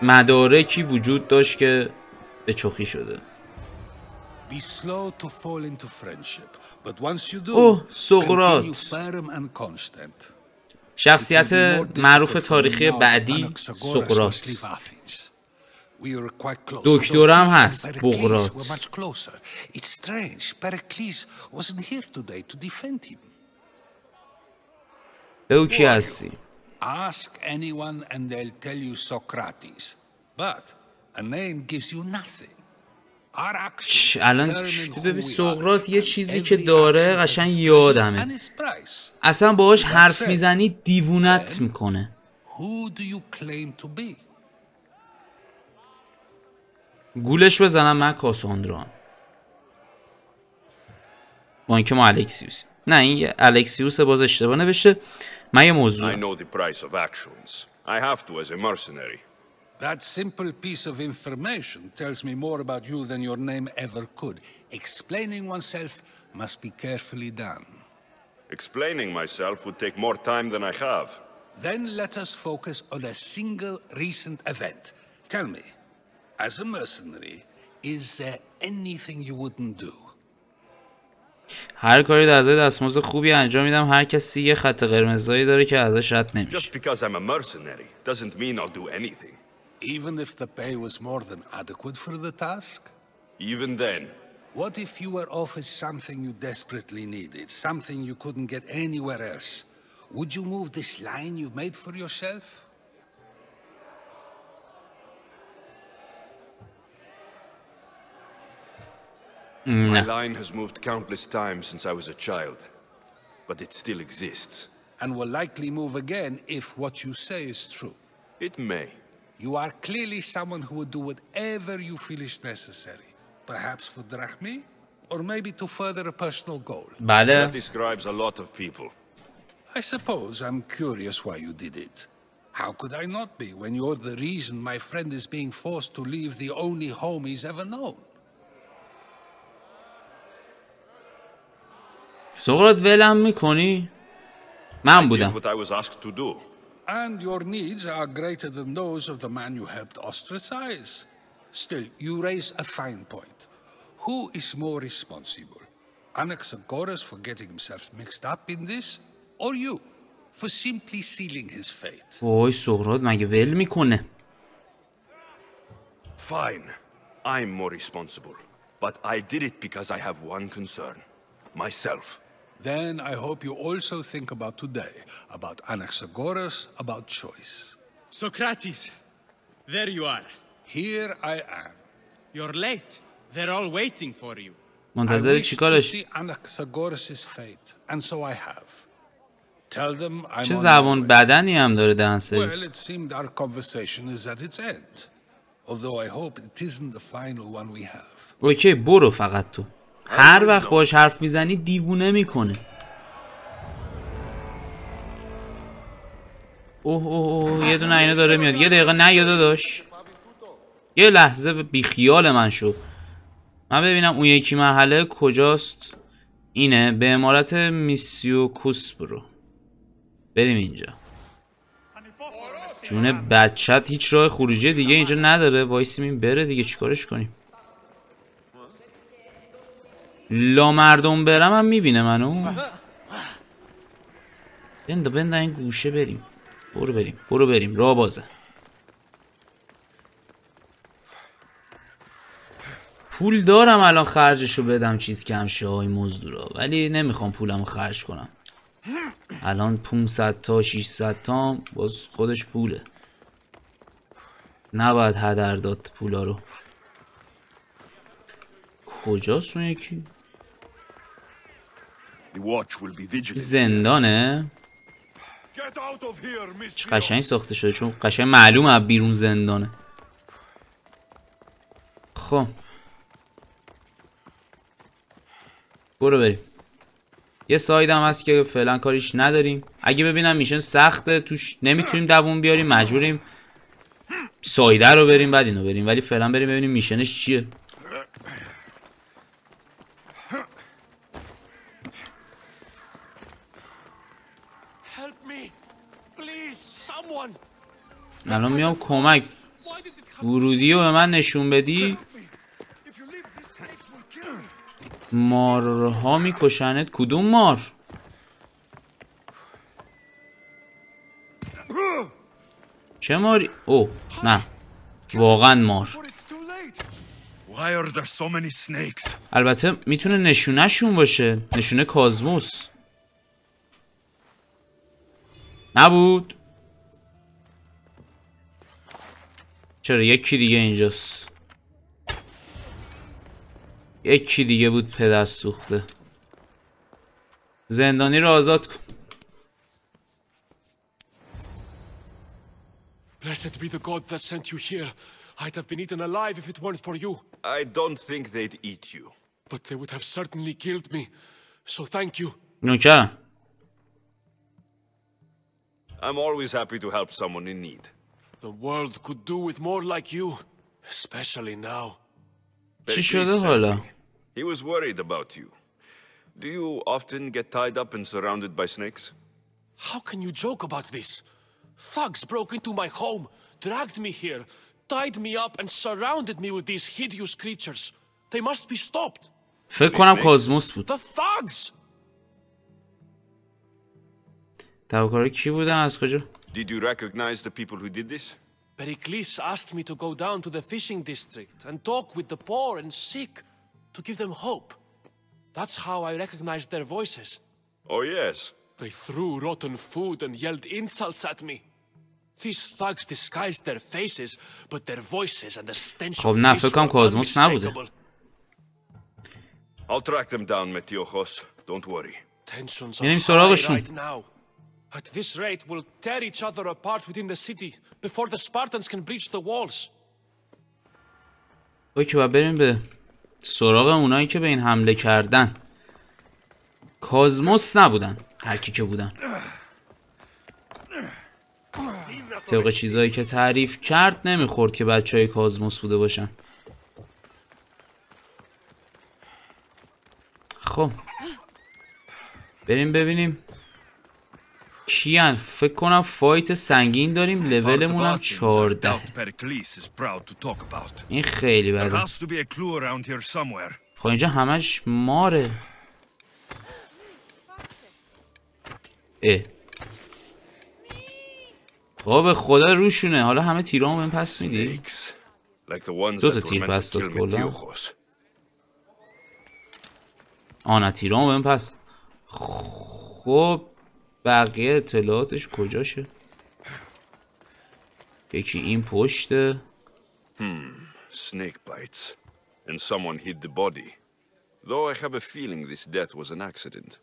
مدارکی وجود داشت که به چخی شده. Be slow to fall into friendship, but once you do, سقراط. firm and constant. شخصیت معروف تاریخی بعدی سقراط. دکترم هست بغرات. It's strange. Periklès wasn't here today to defend him. بگو کی هستی؟ Ask anyone and they'll tell you Socrates. But a name gives you nothing. الان ببین سقراط یه چیزی که داره قشنگ یادمه. اصلا باهاش حرف میزنی دیوونت میکنه. گولش بزنم من کاساندرا. با اینکه ما الکسیوسیم. نه این یه الکسیوس باز اشتباه نوشته. من یه موضوع. I know the price of actions. I have to as a mercenary. That simple piece of information tells me more about you than your name ever could. Explaining oneself must be carefully done. Explaining myself would take more time than I have. Then let us focus on a single recent event. Tell me, as a mercenary, is there anything you wouldn't do? هر کاری در ازای دستمزد خوبی انجام میدم. هر کسی یه خط قرمزایی داره که ازش رد نمیشه. Just because I'm a mercenary doesn't mean I'll do anything. Even if the pay was more than adequate for the task? Even then. What if you were offered something you desperately needed, something you couldn't get anywhere else? Would you move this line you've made for yourself? My line has moved countless times since I was a child, but it still exists. And will likely move again if what you say is true. It may. You are clearly someone who would do whatever you feel is necessary. Perhaps for drachmi, or maybe to further a personal goal. That describes a lot of people. I suppose I'm curious why you did it. How could I not be when you're the reason my friend is being forced to leave the only home he's ever known? سقراط ولم میکنی؟ من بودم. I did what I was asked to do. And your needs are greater than those of the man you helped ostracize. Still, you raise a fine point. Who is more responsible? Anaxagoras for getting himself mixed up in this, or you for simply sealing his fate? وای سقراط مگه ول میکنه؟ Fine, I'm more responsible, but I did it because I have one concern, myself. Then I hope you also think about today, about Anaxagoras, about choice. Socrates, there you are. Here I am. You're late. They're all waiting for you. منتظر چیکارش؟ Anaxagoras' fate, and so I have. Tell them I'm چه زبان بدنی هم داره دهن سرویس. Well, it seemed our conversation is at its end. Although I hope it isn't the final one we have. اوکی برو فقط تو. هر وقت باش حرف میزنی دیوونه میکنه. اوه یه دونه اینا داره میاد. یه دقیقه نه یادا داشت. یه لحظه بیخیال من شد. من ببینم اون یکی مرحله کجاست. اینه به امارت میسیوکوس برو. بریم اینجا. جون بچت هیچ راه خروجی دیگه اینجا نداره. وایسیم این بره دیگه چیکارش کنیم. لا مردم برم هم میبینه منو. بنده این گوشه بریم. برو بریم راه بازه. پول دارم الان خرجشو بدم چیز کم شه های مزدورا، ولی نمیخوام پولمو خرج کنم. الان 500 تا 600 تا باز خودش پوله. نباید هدر داد پولا رو. کجاست اون یکی؟ زندانه؟ قشنگ ساخته شده چون قشنگ معلومه از بیرون زندانه. خب برو بریم. یه ساید هم هست که فعلا کاریش نداریم. اگه ببینم میشن سخته توش نمیتونیم دووم بیاریم مجبوریم سایده رو بریم بعد اینو بریم، ولی فعلا بریم ببینیم میشنش چیه. الان میام کمک. ورودی رو به من نشون بدی. مارها میکشنت. کدوم مار؟ چه ماری؟ او نه واقعا مار. البته میتونه نشونه شون باشه. نشونه کازموس نبود. چرا یکی دیگه اینجاست. یکی دیگه بود پدر سوخته. زندانی رو آزاد کن. Blessed be the God that sent you here. I'd have been eaten alive if it weren't for you. I don't think they'd eat you. But they would have certainly killed me. So thank you. نوکرم. I'm always happy to help someone in need. The world could do with more like you, especially now. چی شده حالا؟ He was worried about you. Do you often get tied up and surrounded by snakes? How can you joke about this? Thugs broke into my home, dragged me here, tied me up and surrounded me with these hideous creatures. They must be stopped. فکر کنم کازموس بود. The thugs! تابکارا کی بودن؟ از کجا؟ Did you recognize the people who did this? Periklès asked me to go down to the fishing district and talk with the poor and sick, to give them hope. That's how I recognized their voices. Oh yes. They threw rotten food and yelled insults at me. These thugs disguised their faces, but their voices and the stench of fish were unmistakable. I'll track them down, Metiochos. Don't worry. Tensions are high right now. At this rate, we'll tear each other apart within the city before the Spartans can breach the walls. اوکی و بریم به سراغ اونایی که به این حمله کردن. کازموس نبودن، هر کی که بودن. طبق چیزایی که تعریف کرد نمیخورد که بچهای کازموس بوده باشن. خب بریم ببینیم کیان. فکر کنم فایت سنگین داریم، لولمون هم 14. این خیلی بده. خب اینجا همش ماره. به خدا روشونه. حالا همه تیرامو بهم پس میدی؟ 2 تا تیر پس داد کلا. نه تیرامو بهم پس. خب بقیه اطلاعاتش کجاشه؟ یکی این پشته. Snake bites. And someone hid the body. Though I have a feeling this death was an accident.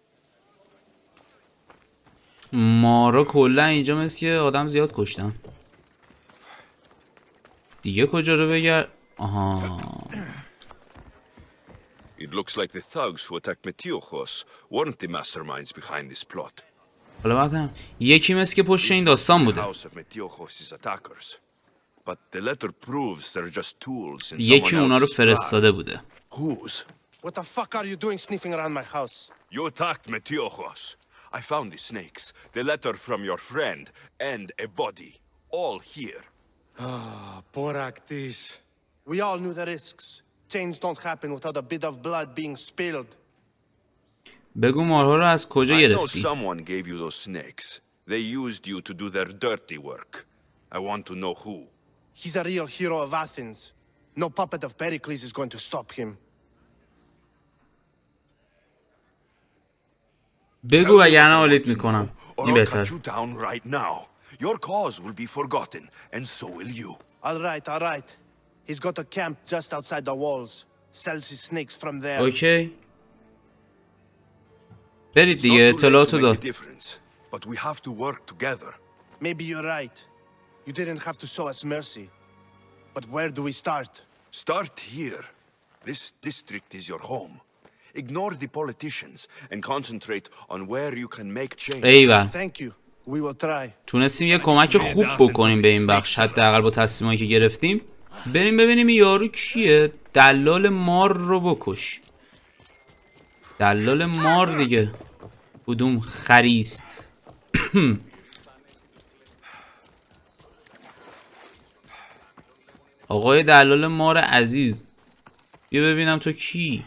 مارا کلا اینجا مثل آدم زیاد کشتن. دیگه کجا رو بگرد؟ آها. It looks like the thugs who attacked Metiochos weren't the masterminds behind this plot. حالا بعدم یکی مثل که پشت این داستان بوده. یکی اونا رو فرستاده بوده. What the fuck are you doing sniffing around my house? You attacked Metiochos. I found the snakes, the letter from your friend, and a body. All here. Poor Actis. We all knew the risks. Change don't happen without a bit of blood being spilled. بگو مارها رو از کجا گرفتی؟ I know someone gave you those snakes. They used you to do their dirty work. I want to know who. He's a real hero of Athens. No puppet of Pericles is going to stop him. بگو وگرنه حالیت میکنم. این بهتر. Your cause will be forgotten, and so will you. All right. He's got a camp just outside the walls. Sells his snakes from there. Okay. برید دیگه اطلاعاتو داد. But we have to work together. Maybe you're right. You didn't have to show us mercy. But where do we start? Start here. This district is your home. Ignore the politicians and concentrate on where you can make change. ایول. Thank you. We will try. تونستیم یه کمک خوب بکنیم به این بخش، حداقل با تصمیمایی که گرفتیم. بریم ببینیم این یارو کیه. دلال مار رو بکش. دلال مار دیگه. کدوم خریست؟ آقای دلال مار عزیز، بیا ببینم تو کی؟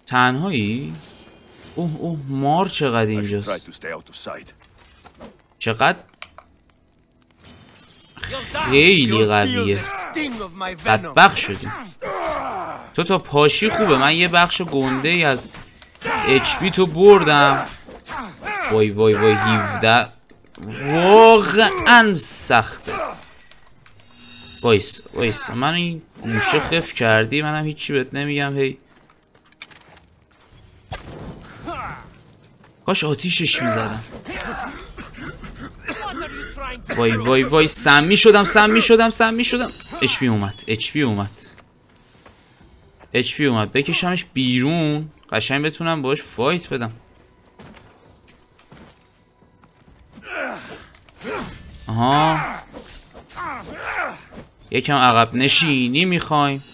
تنهایی؟ اوه مار چقدر اینجاست. چقدر خیلی قویه. بدبخت شدیم. تو تا پاشی خوبه. من یه بخش گنده ای از HP تو بردم. وای 17 واقعا سخته. وایس من این گوشه خف کردی. منم هیچی بهت نمیگم. هی کاش آتیشش میزدم. وای وای وای سمی شدم. HP اومد. بکشمش بیرون قشنگ بتونم باش فایت بدم. آها یکم عقب نشینی میخوایم.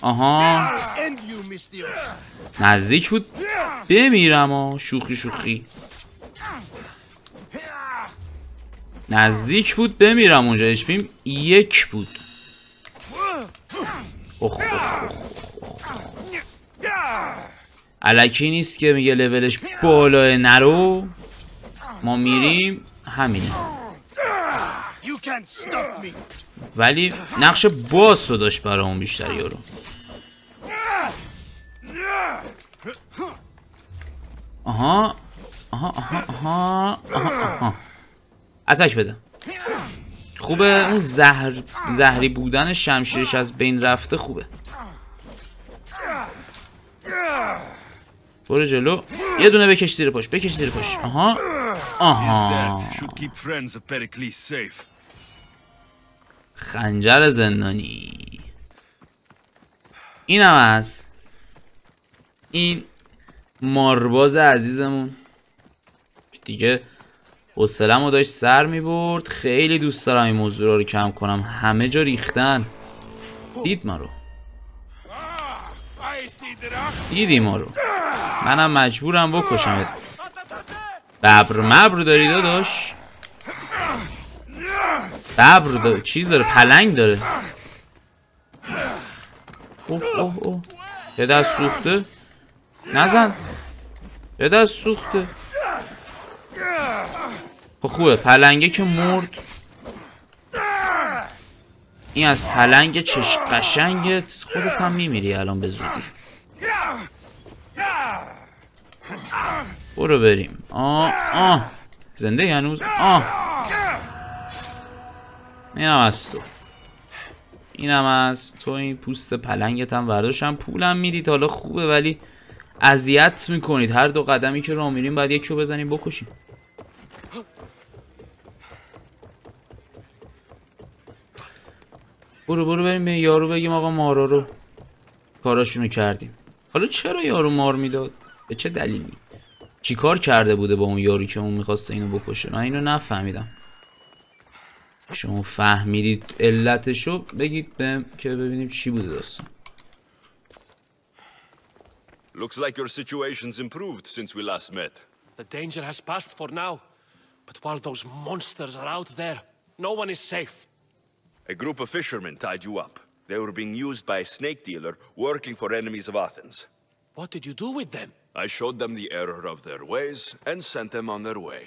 آها نزدیک بود بمیرم. شوخی نزدیک بود بمیرم. اونجا اشپیم 1 بود. الکی نیست که میگه لولش بالاه نرو. ما میریم همینه. ولی نقش باس رو داشت برامون بیشتر یارو. آها اتک بده. خوبه اون زهری بودن شمشیرش از بین رفته. خوبه برو جلو. یه دونه بکش زیر پاش. آها خنجر زندانی. اینم از این مارباز عزیزمون دیگه. حوصله‌مو داشت سر میبرد. خیلی دوست دارم این موضوع رو کم کنم. همه جا ریختن. دیدی ما رو. منم مجبورم بکشم. ببر داری داداش. چیز داره. پلنگ داره. اوه یه دست سوخته. نزن. یه دست سوخته. خوبه پلنگه که مرد. این از پلنگ چشم قشنگت. خودت هم میمیری الان به زودی. برو بریم. زنده هنوز. اینم از تو. این پوست پلنگت هم برداشتم. پولم میدید حالا خوبه ولی اذیت میکنید. هر 2 قدمی که راه میریم باید یکی رو بزنیم بکشیم. برو بریم به یارو بگیم آقا مارا رو کاراشونو کردیم. حالا چرا یارو مار میداد؟ به چه دلیلی؟ چی کار کرده بوده با اون یاری که اون میخواسته اینو بکشه؟ من اینو نفهمیدم. شما فهمیدید علتشو بگید بهم که ببینیم چی بوده داستان. Looks like your situation's improved since we last met. The danger has passed for now, but while those monsters are out there, no one is safe. A group of fishermen tied you up. They were being used by a snake dealer working for enemies of Athens. What did you do with them? I showed them the error of their ways and sent them on their way.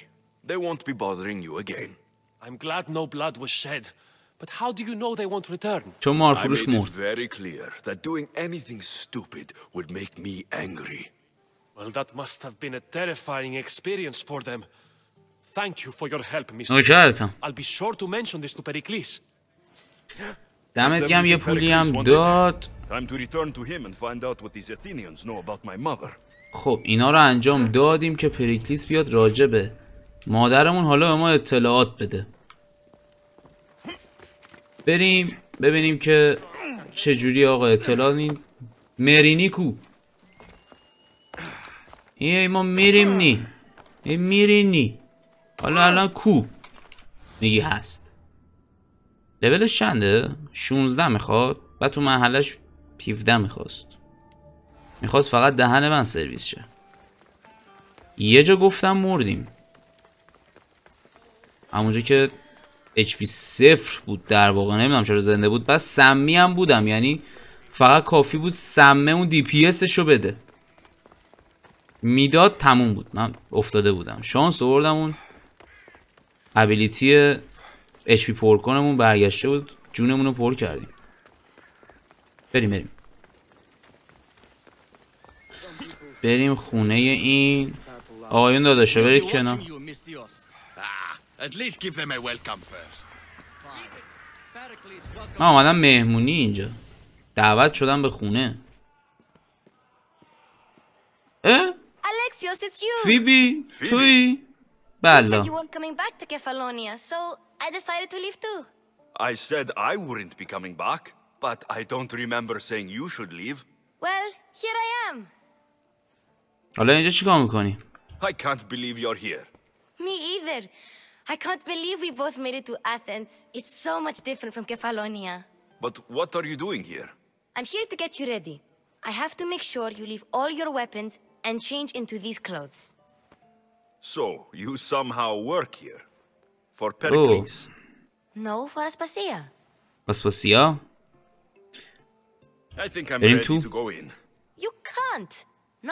They won't be bothering you again. I'm glad no blood was shed, but how do you know they won't return? I made it very clear that doing anything stupid would make me angry. Well, that must have been a terrifying experience for them. Thank you for your help, Mr. I'll be sure to mention this to Périklis. دمت گرم یه پولی هم داد. خب اینا رو انجام دادیم که پریکلیس بیاد راجع به مادرمون حالا به ما اطلاعات بده. بریم ببینیم که چجوری آقا اطلاعات. این مرینی کو؟ ما میریم نی. میرینی حالا الان کو میگی هست؟ لولش چنده؟ 16 میخواد. بعد تو محلش 17 میخواست فقط دهن من سرویس شه. یه جا گفتم مردیم همونجا که HP 0 بود در واقع. نمیدونم چرا زنده بود. بس سمی هم بودم یعنی فقط کافی بود سمه اون DPS شو بده میداد تموم بود. من افتاده بودم. شانس آوردم اون ابیلیتی HP پر کنمون برگشته بود. جونمون رو پر کردیم. بریم خونه این آقایون داداشه. برید کنار. من آمدم مهمونی اینجا. دعوت شدم به خونه. Alex Gracias, it's you. فیبی توی؟ بله. You said you weren't coming back to Kefalonia, so I decided to leave too. I said I wouldn't be coming back, but I don't remember saying you should leave. Well, here I am. حالا اینجا چیکار میکنی؟ I can't believe you're here. Me either. I can't believe we both made it to Athens. It's so much different from Kefalonia. But what are you doing here? I'm here to get you ready. I have to make sure you leave all your weapons and change into these clothes. So, you somehow work here? For Péricles? No, for Aspasia. Aspasia? I think I'm ready to go in. You can't.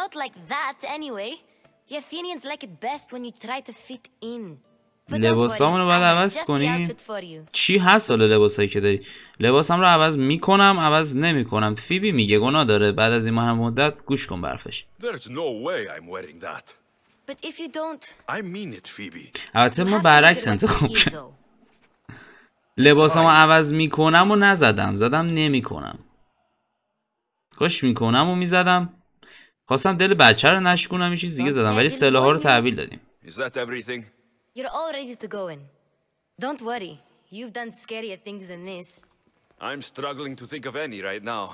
Not like that, anyway. The Athenians like it best when you try to fit in. لباسامونو باید عوض کنی؟ چی هست حالا لباسایی که داری؟ لباسم رو عوض میکنم عوض نمیکنم. فیبی میگه گناه داره بعد از این مدت گوش کن برفش. There's no way I'm wearing that. But if you don't, I mean it, Phoebe. البته ما برعکس انتخاب کردیم. لباسامو عوض میکنم و نزدم. زدم نمیکنم. کاش میکنم و میزدم. خواستم دل بچه رو نشکنم یه چیز دیگه زدم ولی سلاح‌ها رو تحویل دادیم. Is that everything? you're all ready to go in. Don't worry. You've done scarier things than this. I'm struggling to think of any right now.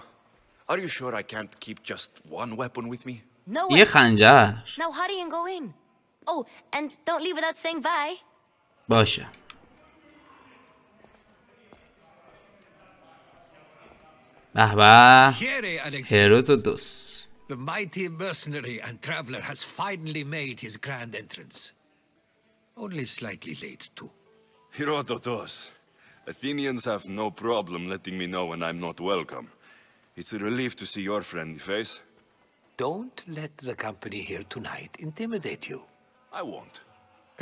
Are you sure I can't keep just one weapon with me? No یه خنجر. Now hurry and go in. Oh, and don't leave without saying bye. باشه. به به. هرودوتوس. The mighty mercenary and traveler has finally made his grand entrance. Only slightly late, too. Herodotus. Athenians have no problem letting me know when I'm not welcome. It's a relief to see your friendly face. Don't let the company here tonight intimidate you. I won't.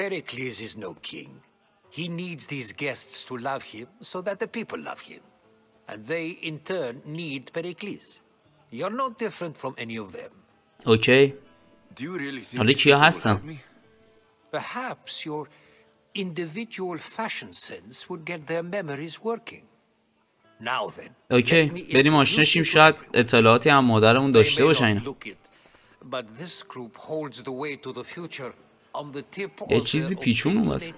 Pericles is no king. He needs these guests to love him so that the people love him. And they, in turn, need Pericles. You're not different from any of them. Okay. Do you really think حالا کیا هستن؟ Perhaps your individual fashion sense would get their memories working. Now then. اوکی بریم آشنا شیم شاید اطلاعاتی هم مادرمون داشته باشه اینا. But this group holds the way to the future on the tip of یه چیزی پیچون اون واسه.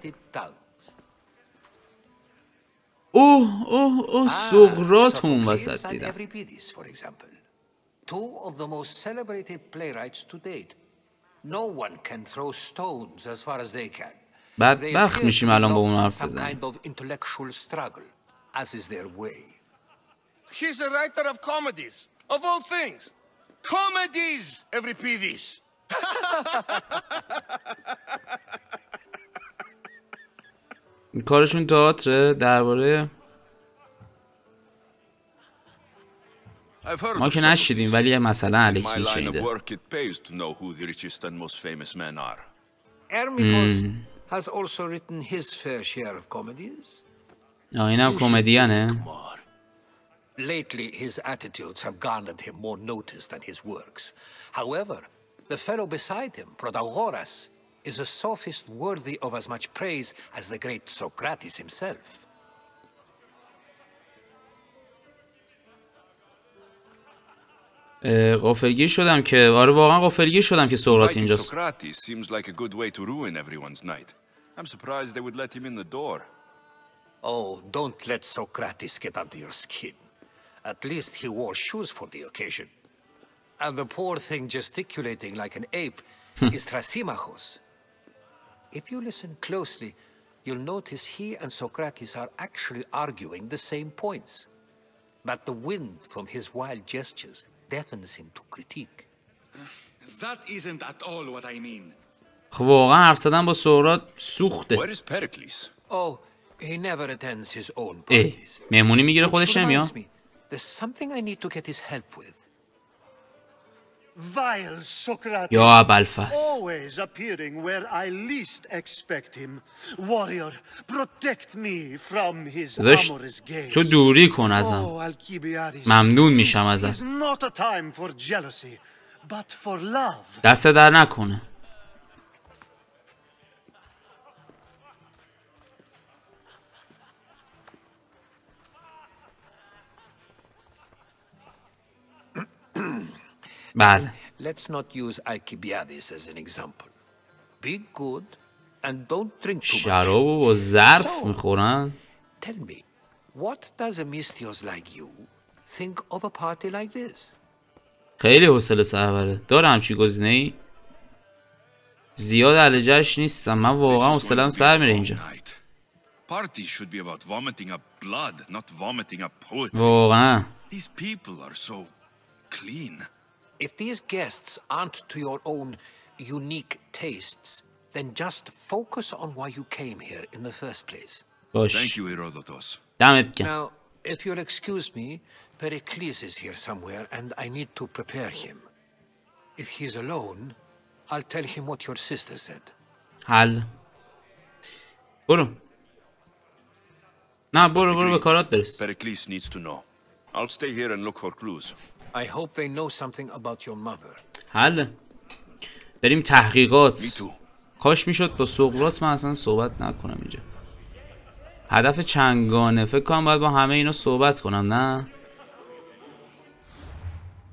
اوه سقراط اون واسه دیدم. Two of the most celebrated playwrights to date. No one can throw stones as far as they can. بدبخت میشیم الان با اون حرف بزنیم. As is their way. He's a writer of comedies, of all things. Comedies, Euripides. کارشون تئاتر درباره ما که نشیدیم ولی مثلا الکی شنیده. Has also written his fair share of comedies. اینم کمدیانه. Lately his attitudes have garnered him more notice than his works. However, the fellow beside him, Protagoras, is a sophist worthy of as much praise as the great Socrates himself. غافلگیر شدم که آره واقعا غافلگیر شدم که سقراط اینجاست. Socrates seems like a good way to ruin everyone's night. I'm surprised they would let him in the door. Oh, don't let Socrates get under your skin. At least he wore shoes for the occasion. And the poor thing gesticulating like an ape is Thrasymachos. If you listen closely, you'll notice he and Socrates are actually arguing the same points. But the wind from his wild gestures deafens him to critique. That isn't at all what I mean. خب واقعا حرف زدن با سقراط سوخته. Where is Péricles? Oh, he never attends his own parties. مهمونی میگیره خودش نمیاد. There's something I need to get his help with. Vile Socrates, یا ابوالفضل. always appearing where I least expect him. Warrior, protect me from his amorous gaze. تو دوری کن ازم. ممنون میشم ازت. It's not a time for jealousy, but for love. دست در نکنه. بله. let's not use Alcibiades as an example. Be good and don't drink too much. شرابو با ظرف میخورن. Tell me, what does a mystios like you think of a party like this? خیلی حوصله سربره. داره همچی گزینه‌ای؟ زیاد علجش نیستم. من واقعا حوصله‌ام سر میره اینجا. Parties should be about vomiting up blood, not vomiting up poetry. واقعا. These people are so clean. If these guests aren't to your own unique tastes, then just focus on why you came here in the first place. Thank you, Herodotus. دمت گرم. Now, if you'll excuse me, Péricles is here somewhere and I need to prepare him. If he's alone, I'll tell him what your sister said. حل. برو. نه برو به کارات برس. Péricles needs to know. I'll stay here and look for clues. I hope they know something about your mother. حل. بریم تحقیقات. کاش میشد با سقراط من اصلا صحبت نکنم اینجا. هدف چنگانه. فکر کنم باید با همه اینا صحبت کنم. نه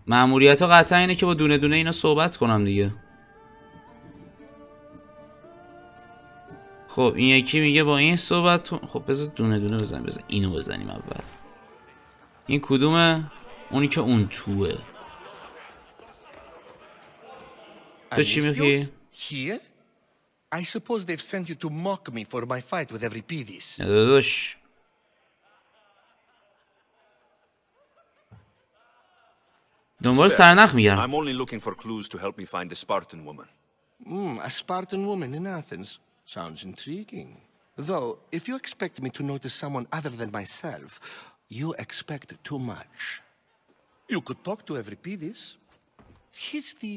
ماموریت ها قطعا اینه که با دونه دونه اینا صحبت کنم دیگه. خب این یکی میگه با این صحبت خب بذار دونه دونه بزنیم. بذار اینو بزنیم اول. این کدومه؟ اونی که اون توه. تو چی میگی؟ Here? I suppose they've sent you to mock me for my fight with Euripides. داداش دنبال سرنخ میگردم. I'm only looking for clues to help me find a Spartan woman. A Spartan woman in Athens. Sounds intriguing. Though, if you expect me to notice someone other than myself, you expect too much. You could talk to Euripides. He's the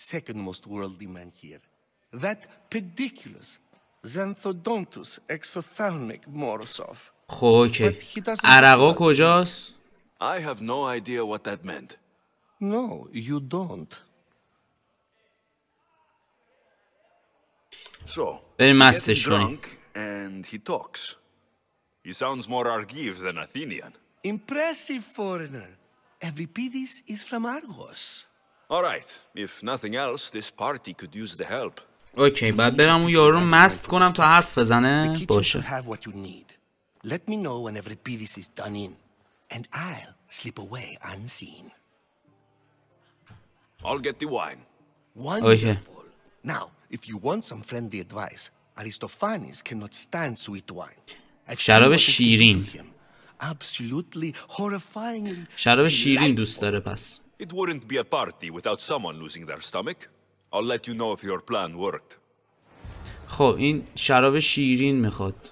second most worldly man here. That pediculous, xanthodontus, exophthalmic Morosov. خب اوکی. عرقا کجاست؟ I have no idea what that meant. No, you don't. So, بریم he مستش gets کنیم. drunk and he talks. He sounds more Argive than Athenian. Impressive foreigner. Euripides is from Argos. All right, if nothing else, this party could use the help. اوکی بعد برم اون یارو مست کنم تا حرف بزنه. باشه. Have what you need. Let me know when Euripides is done in, and I'll slip away unseen. I'll get the wine. Wonderful. Now, if you want some friendly advice, Aristophanes cannot stand sweet wine. شراب شیرین. Absolutely horrifyingly. شراب شیرین دوست داره پس. It wouldn't be a party without someone losing their stomach. I'll let you know if your plan worked. خب این شراب شیرین میخواد.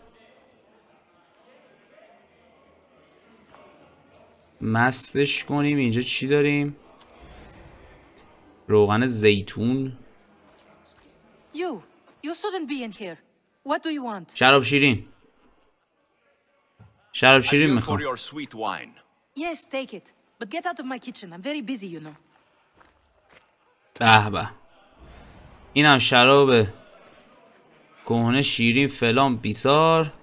مستش کنیم. اینجا چی داریم؟ روغن زیتون. You shouldn't be in here. What do you want? شراب شیرین. شراب شیرین میخوام. For your sweet wine. Yes, take it. But get out of my kitchen. I'm very busy, you know. به به. اینم شراب کهنه شیرین فلان بیسار.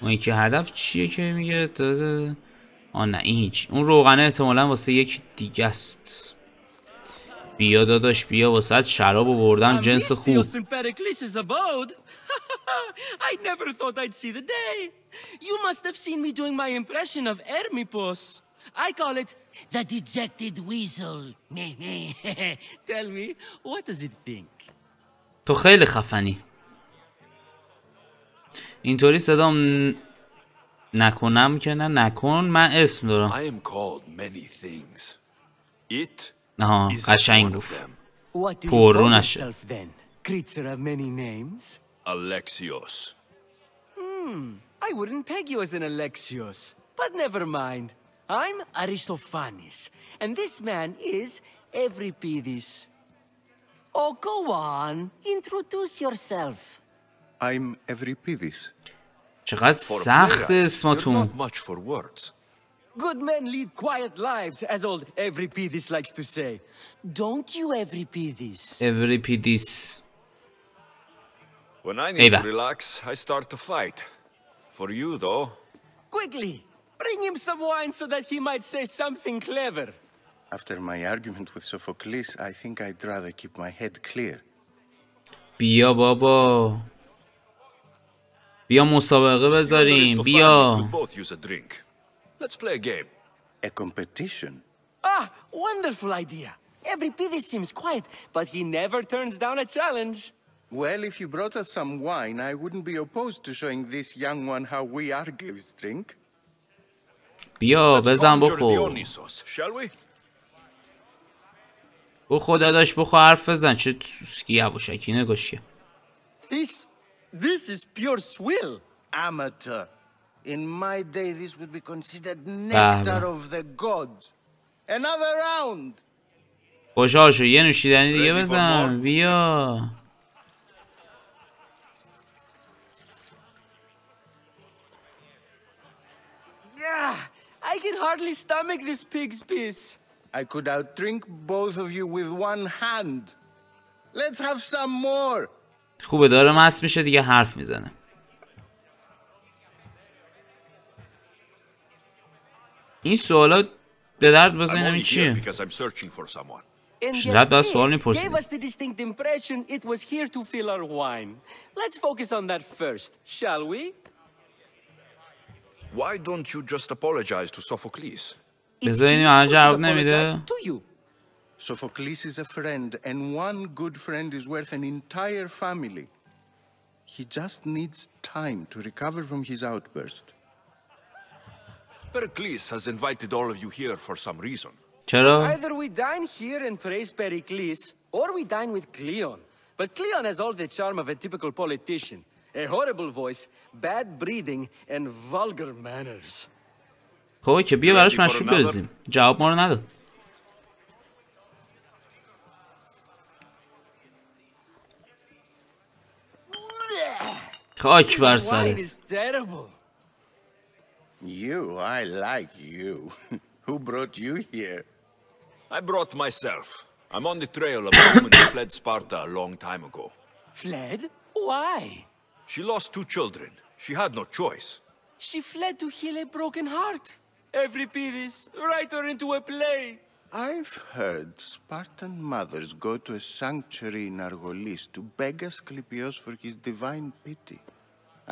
اون که هدف چیه که میگه؟ داده. نه این هیچ. اون روغنه احتمالاً واسه یک دیگه است. بیا داداش بیا واسه شراب آوردم جنس خوب. I never thought I'd see the day. You must have seen me doing my impression of Hermippos. I call it the dejected weasel. Tell me, what does it think? تو خیلی خفنی. اینطوری صدام نکنم که نه نکن. من اسم دارم. I am called many things. It قشنگ گفت. What do you پررو call نشه. yourself then? Creature of many names? Alexios. I wouldn't peg you as an Alexios, but never mind. I'm Aristophanes, and this man is Euripides. Oh, go on. Introduce yourself. I'm Euripides. چقدر سخت اسمتون. Not much for words. Good men lead quiet lives, as old Euripides likes to say. Don't you, Euripides? Euripides. When I need to relax, I start to fight. For you, though. Quickly, bring him some wine so that he might say something clever. After my argument with Sophocles, I think I'd rather keep my head clear. بیا بابا. بیا مسابقه بذاریم. بیا. Let's play a game. A competition? Ah, wonderful idea. Every Pidis seems quiet, but he never turns down a challenge. Well, if you brought us some wine, I wouldn't be opposed to showing this young one how we Argives drink. بیا بزن بخور. بخور داداش بخور حرف بزن. چه سوسکی یواشکی نگاشیه. This is pure swill. Amateur. In my day, this would be considered nectar of the gods. Another round. خوشحال شو یه نوشیدنی دیگه بزن. بیا. I can hardly stomach this pig's piss. I could outdrink both of you with one hand. Let's have some more. خوبه داره مست میشه دیگه حرف میزنه. این سوالات به درد بزنیم این چیه؟ شلت باید سوال میپرسید. Gave us the distinct impression it was here to fill our wine. Let's focus on that first, shall we? Why don't you just apologize to Sophocles? بذارینیم الان جواب نمیده. Sophocles is a friend, and one good friend is worth an entire family. He just needs time to recover from his outburst. Periklès has invited all of you here for some reason. چرا؟ Either we dine here and praise Periklès, or we dine with Cleon. But Cleon has all the charm of a typical politician. A horrible voice, bad breeding, and vulgar manners. خب که بیا براش مشروب بریزیم. جواب ما رو نداد. خاک بر سرت. You, I like you. Who brought you here? I brought myself. I'm on the trail of a woman who fled Sparta a long time ago. Fled? Why? She lost 2 children. She had no choice. She fled to heal a broken heart. Every Pidis, write her into a play. I've heard Spartan mothers go to a sanctuary in Argolis to beg Asclepios for his divine pity.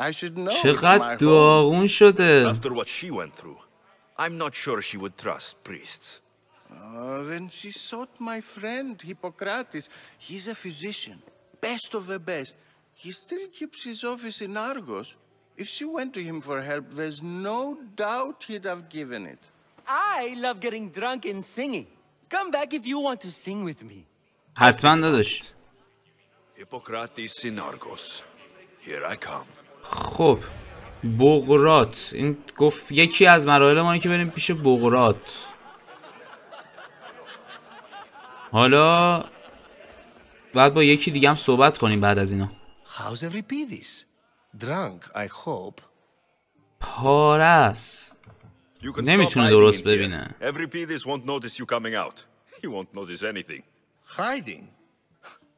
I should know. چقدر داغون شده. After what she went through, I'm not sure she would trust priests. Then she sought my friend Hippocrates. He's a physician, best of the best. He still keeps his office in Argos. If she went to him for help, there's no doubt he'd have given it. I love getting drunk and singing. Come back if you want to sing with me. حتما داداش. Hippocrates in Argos. Here I come. خب بقراط این گفت یکی از مراحل ما که بریم پیش بقراط. حالا باید با یکی دیگه هم صحبت کنیم بعد از اینا. How's every Pidis? Drunk, I hope. پاره است. نمیتونه درست ببینه. Every Pidis won't notice you coming out. He won't notice anything. Hiding?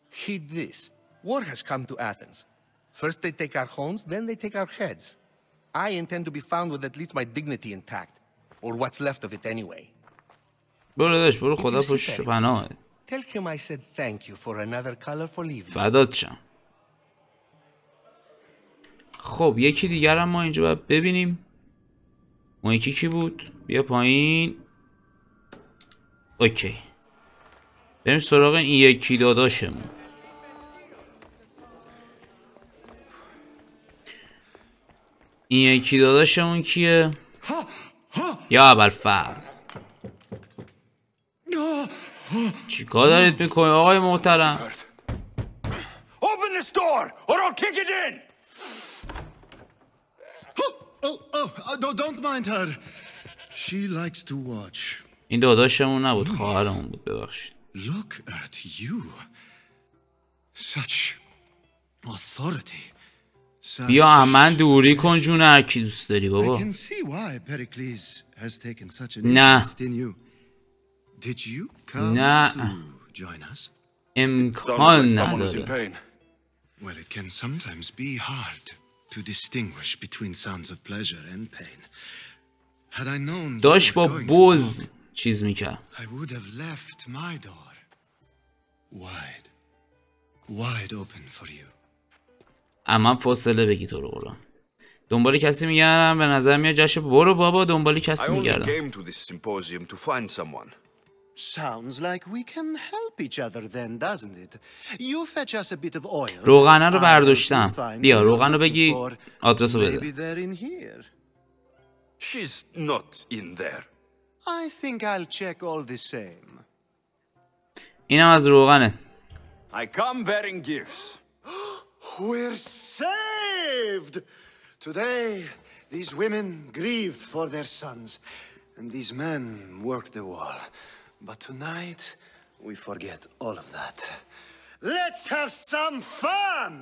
Heed this. War has come to Athens. First they take our homes, then they take our heads. I intend to be found with at least my dignity intact. Or what's left of it anyway. برو داداش برو خدا پشت پناه. Tell him I said thank you for another colorful evening. فدات شم. خب یکی دیگر هم ما اینجا باید ببینیم. اون یکی کی بود؟ بیا پایین. اوکی. بریم سراغ این یکی داداشمون. این یکی داداشمون کیه؟ یا ابوالفضل. چیکار دارید میکنید آقای محترم؟ Open this door or I'll kick it in. Don't mind her. She likes to watch. این داداشمون نبود خواهرمون بود ببخشید. Look at you. Such authority. بیا من دوری کن جون هر کی دوست داری بابا. I can see why Periklès has taken such an نه. interest in you. Did you come to join us? امکان نداره. Well, it can sometimes be hard to distinguish between sounds of pleasure and pain. Had I known داشت با بوز چیز میکرد. I would have left my door wide open for you. اما فاصله بگی تو رو قرآن. دنبال کسی میگردم، به نظر میاد جاشه. برو بابا دنبال کسی میگردم. I only came to this symposium to find someone. Sounds like we can help each other then, doesn't it? You fetch us a bit of oil. روغنه رو برداشتم. بیا روغن رو بگی، آدرس رو بده. Maybe they're in here. She's not in there. I think I'll check all the same. اینم از روغنه. I come bearing gifts. We're saved! Today, these women grieved for their sons, and these men worked the wall. But tonight, we forget all of that. Let's have some fun!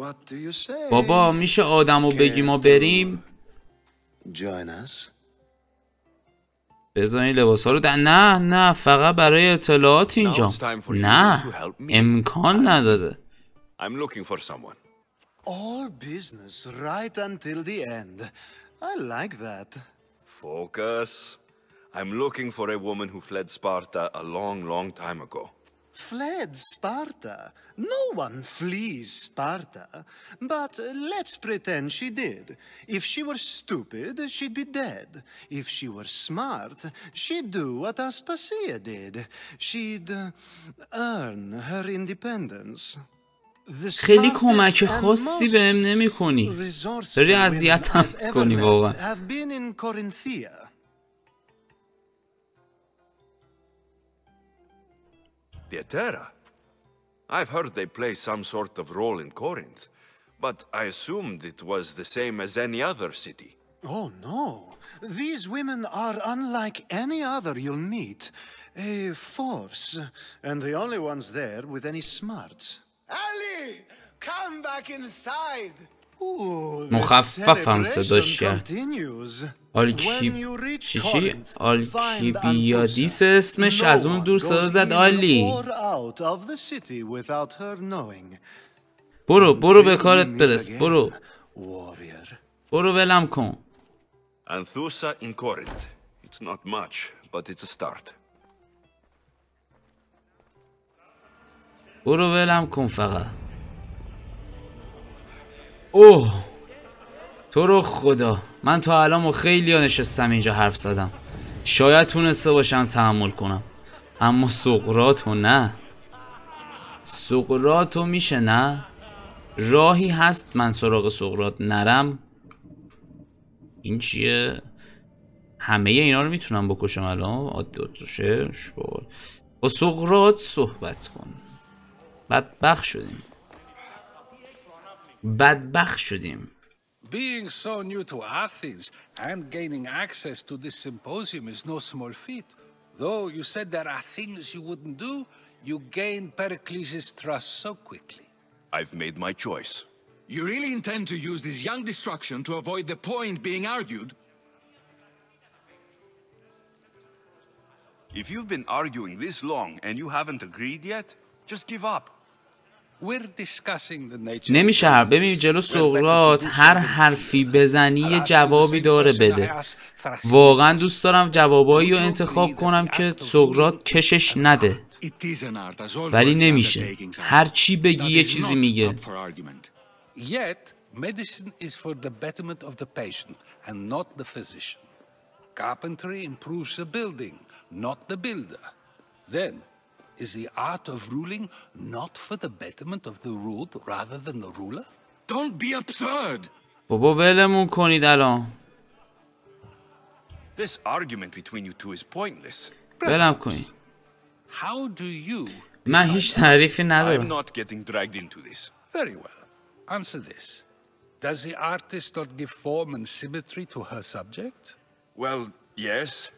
What do you say? بابا میشه آدمو بگی ما بریم؟ Join us. بذارین لباسا رو نه فقط برای اطلاعات اینجا. نه امکان نداره. I'm looking for someone. All business right until the end. I like that. Focus. I'm looking for a woman who fled Sparta a long time ago. Fled Sparta? No one flees Sparta. But let's pretend she did. If she were stupid, she'd be dead. If she were smart, she'd do what Aspasia did. She'd earn her independence. خیلی کمک خاصی بهم نمی‌کنی. داری اذیتم کنی واقعا. Have been in Corinthia. Pietera. I've heard they play some sort of role in Corinth, but I assumed it was the same as any other city. Oh no. These women are unlike any other you'll meet. A force, and the only ones there with any smarts. Ali, come back inside. مخففم صداش کرد. آلکیبیادیس اسمش، از اون دور صدا زد آلی. برو به کارت برس. برو ولم کن. Anthusa in Corinth. It's not much, but it's a start. برو ولم کن فقط. اوه تو رو خدا، من تا الان خیلی نشستم اینجا حرف زدم، شاید تونسته باشم تحمل کنم، اما سقراطو نه. سقراطو میشه نه؟ راهی هست من سراغ سقراط نرم؟ این چیه؟ همه اینا رو میتونم بکشم الان؟ عادی با سقراط صحبت کن. بدبخت شدیم. Being so new to Athens and gaining access to this symposium is no small feat. Though you said there are things you wouldn't do, you gained Perikles's trust so quickly. I've made my choice. You really intend to use this young destruction to avoid the point being argued? If you've been arguing this long and you haven't agreed yet, just give up. نمیشه ببین جلو سقراط هر حرفی بزنی یه جوابی داره بده. واقعا دوست دارم جوابایی رو انتخاب کنم که سقراط کشش نده، ولی نمیشه. هر چی بگی یه چیزی میگه. Yet medicine is for the betterment of the patient and not the physician. Carpentry improves the building, not the builder. Then is the art of ruling not for the betterment of the ruled rather than the ruler? Don't be absurd. بابا ولمون کنید الان. This argument between you two is pointless. ولم کنید. How do you? من هیچ تعریفی ندارم. I'm not getting dragged into this. Very well. Answer this. Does the artist not give form and symmetry to her subject? Well, yes.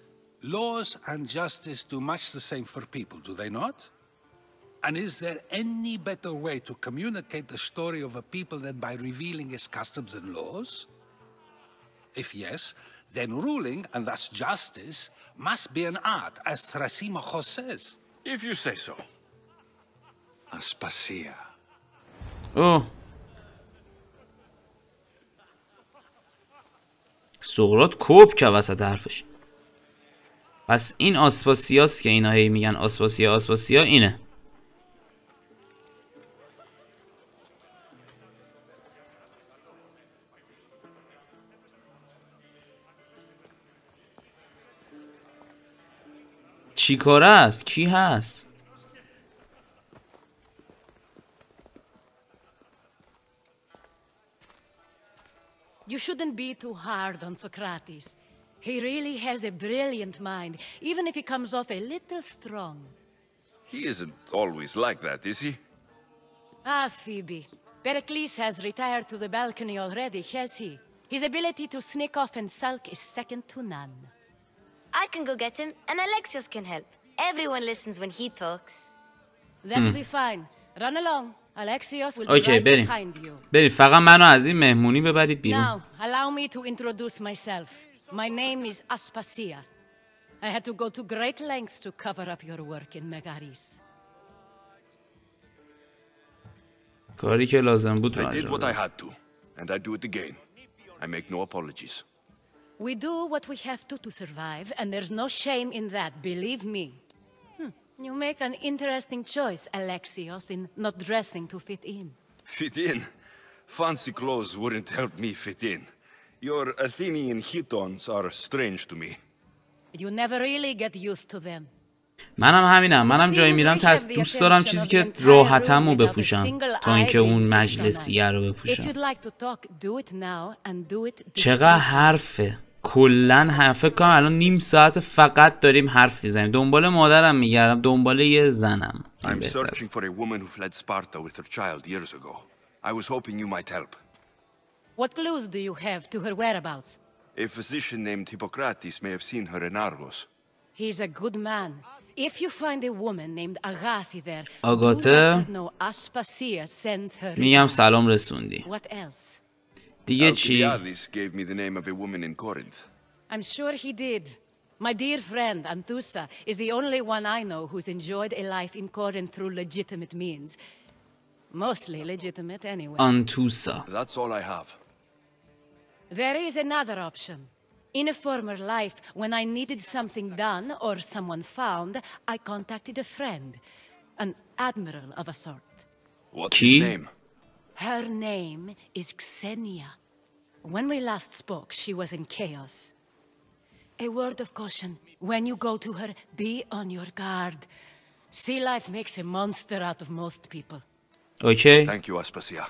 Laws and justice do much the same for people, do they not? And is there any better way to communicate the story of a people than by revealing its customs and laws? If yes, then ruling, and thus justice, must be an art, as Thrasymachos says. If you say so. Aspasia. Oh. سقراط کوب که وسط حرفش. پس این آسپاسیاست که اینا هی میگن آسپاسیا آسپاسیا اینه. چی کاره است؟ کی هست؟ You shouldn't be too hard on Socrates. He really has a brilliant mind, even if he comes off a little strong. He isn't always like that, is he? Ah, Phoebe. Pericles has retired to the balcony already, has he? His ability to sneak off and sulk is second to none. I can go get him, and Alexios can help. Everyone listens when he talks. That'll be fine. Run along. Alexios will be right behind you. بریم. فقط منو از این مهمونی ببرید بیرون. Now, allow me to introduce myself. My name is Aspasia. I had to go to great lengths to cover up your work in Megaris. کاری که لازم بود I did what I had to, and I do it again. I make no apologies. We do what we have to survive, and there's no shame in that, believe me. You make an interesting choice, Alexios, in not dressing to fit in. Fit in? Fancy clothes wouldn't help me fit in. Your Athenian chitons are strange to me. You never really get used to them. منم همینم. منم جایی میرم دوست دارم چیزی که راحتمو بپوشم تا اینکه اون مجلسیه رو بپوشم. چقدر حرفه. کلن حرفه کنم الان نیم ساعت فقط داریم حرف میزنیم. دنبال مادرم میگردم، دنبال یه زنم. I'm searching for a woman who fled Sparta with her child years ago. I was hoping you might help. What clues do you have to her whereabouts? A physician named Hippocrates may have seen her in Argos. He's a good man. If you find a woman named Agathi there, آگاته no Aspasia sends her. میگم سلام رسوندی. What else? دیگه چی؟ Alcibiades gave me the name of a woman in Corinth. I'm sure he did. My dear friend Anthusa is the only one I know who's enjoyed a life in Corinth through legitimate means. Mostly legitimate anyway. Anthusa. That's all I have. There is another option. In a former life, when I needed something done or someone found, I contacted a friend, an admiral of a sort. What's his name? Her name is Xenia. When we last spoke, she was in chaos. A word of caution. When you go to her, be on your guard. Sea life makes a monster out of most people. Okay. Thank you, Aspasia.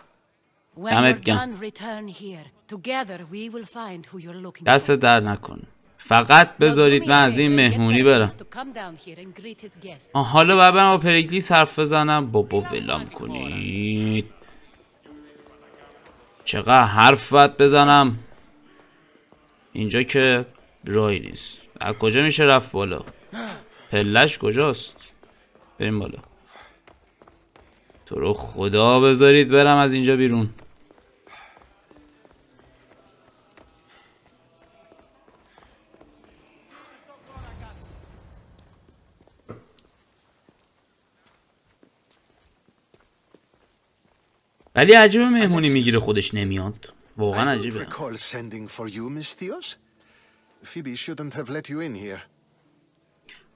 When you're done, return here. Together we will find who you're looking for. دست در نکنه. فقط بذارید من از این مهمونی برم. حالا باید برم با پریکلیس حرف بزنم. بابا ولم کنید. چقدر حرف باید بزنم. اینجا که راهی نیست. از کجا میشه رفت بالا؟ پلش کجاست؟ بریم بالا. تو رو خدا بذارید برم از اینجا بیرون. ولی عجیبه مهمونی میگیره خودش نمیاد. واقعا عجیبه.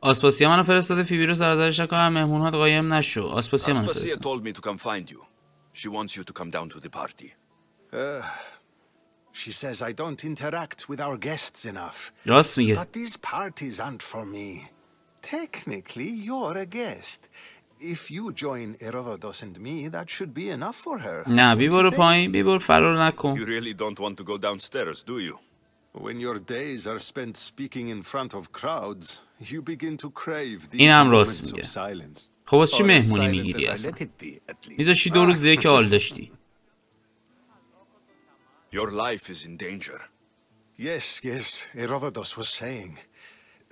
آسپاسیا منو فرستاده فیبی رو سرزنش نکنم مهمونات قایم نشو. آسپاسیا منو فرستاده. told me to come find you. She wants you to come down to the party. She says I don't interact with our guests enough. راست میگه. But these parties aren't for me. Technically, you're a guest. If you join Herodotus and me, that should be enough for her. نه بی برو پایین. بی برو فرار نکن. You really don't want to go downstairs, do you? When your days are spent speaking in front of crowds, you begin to crave these moments of silence. خب واسه چی مهمونی میگیری اصلا؟ میذاشی 2 روز دیگه که حال داشتی. Your life is in danger. Yes, Herodotus was saying.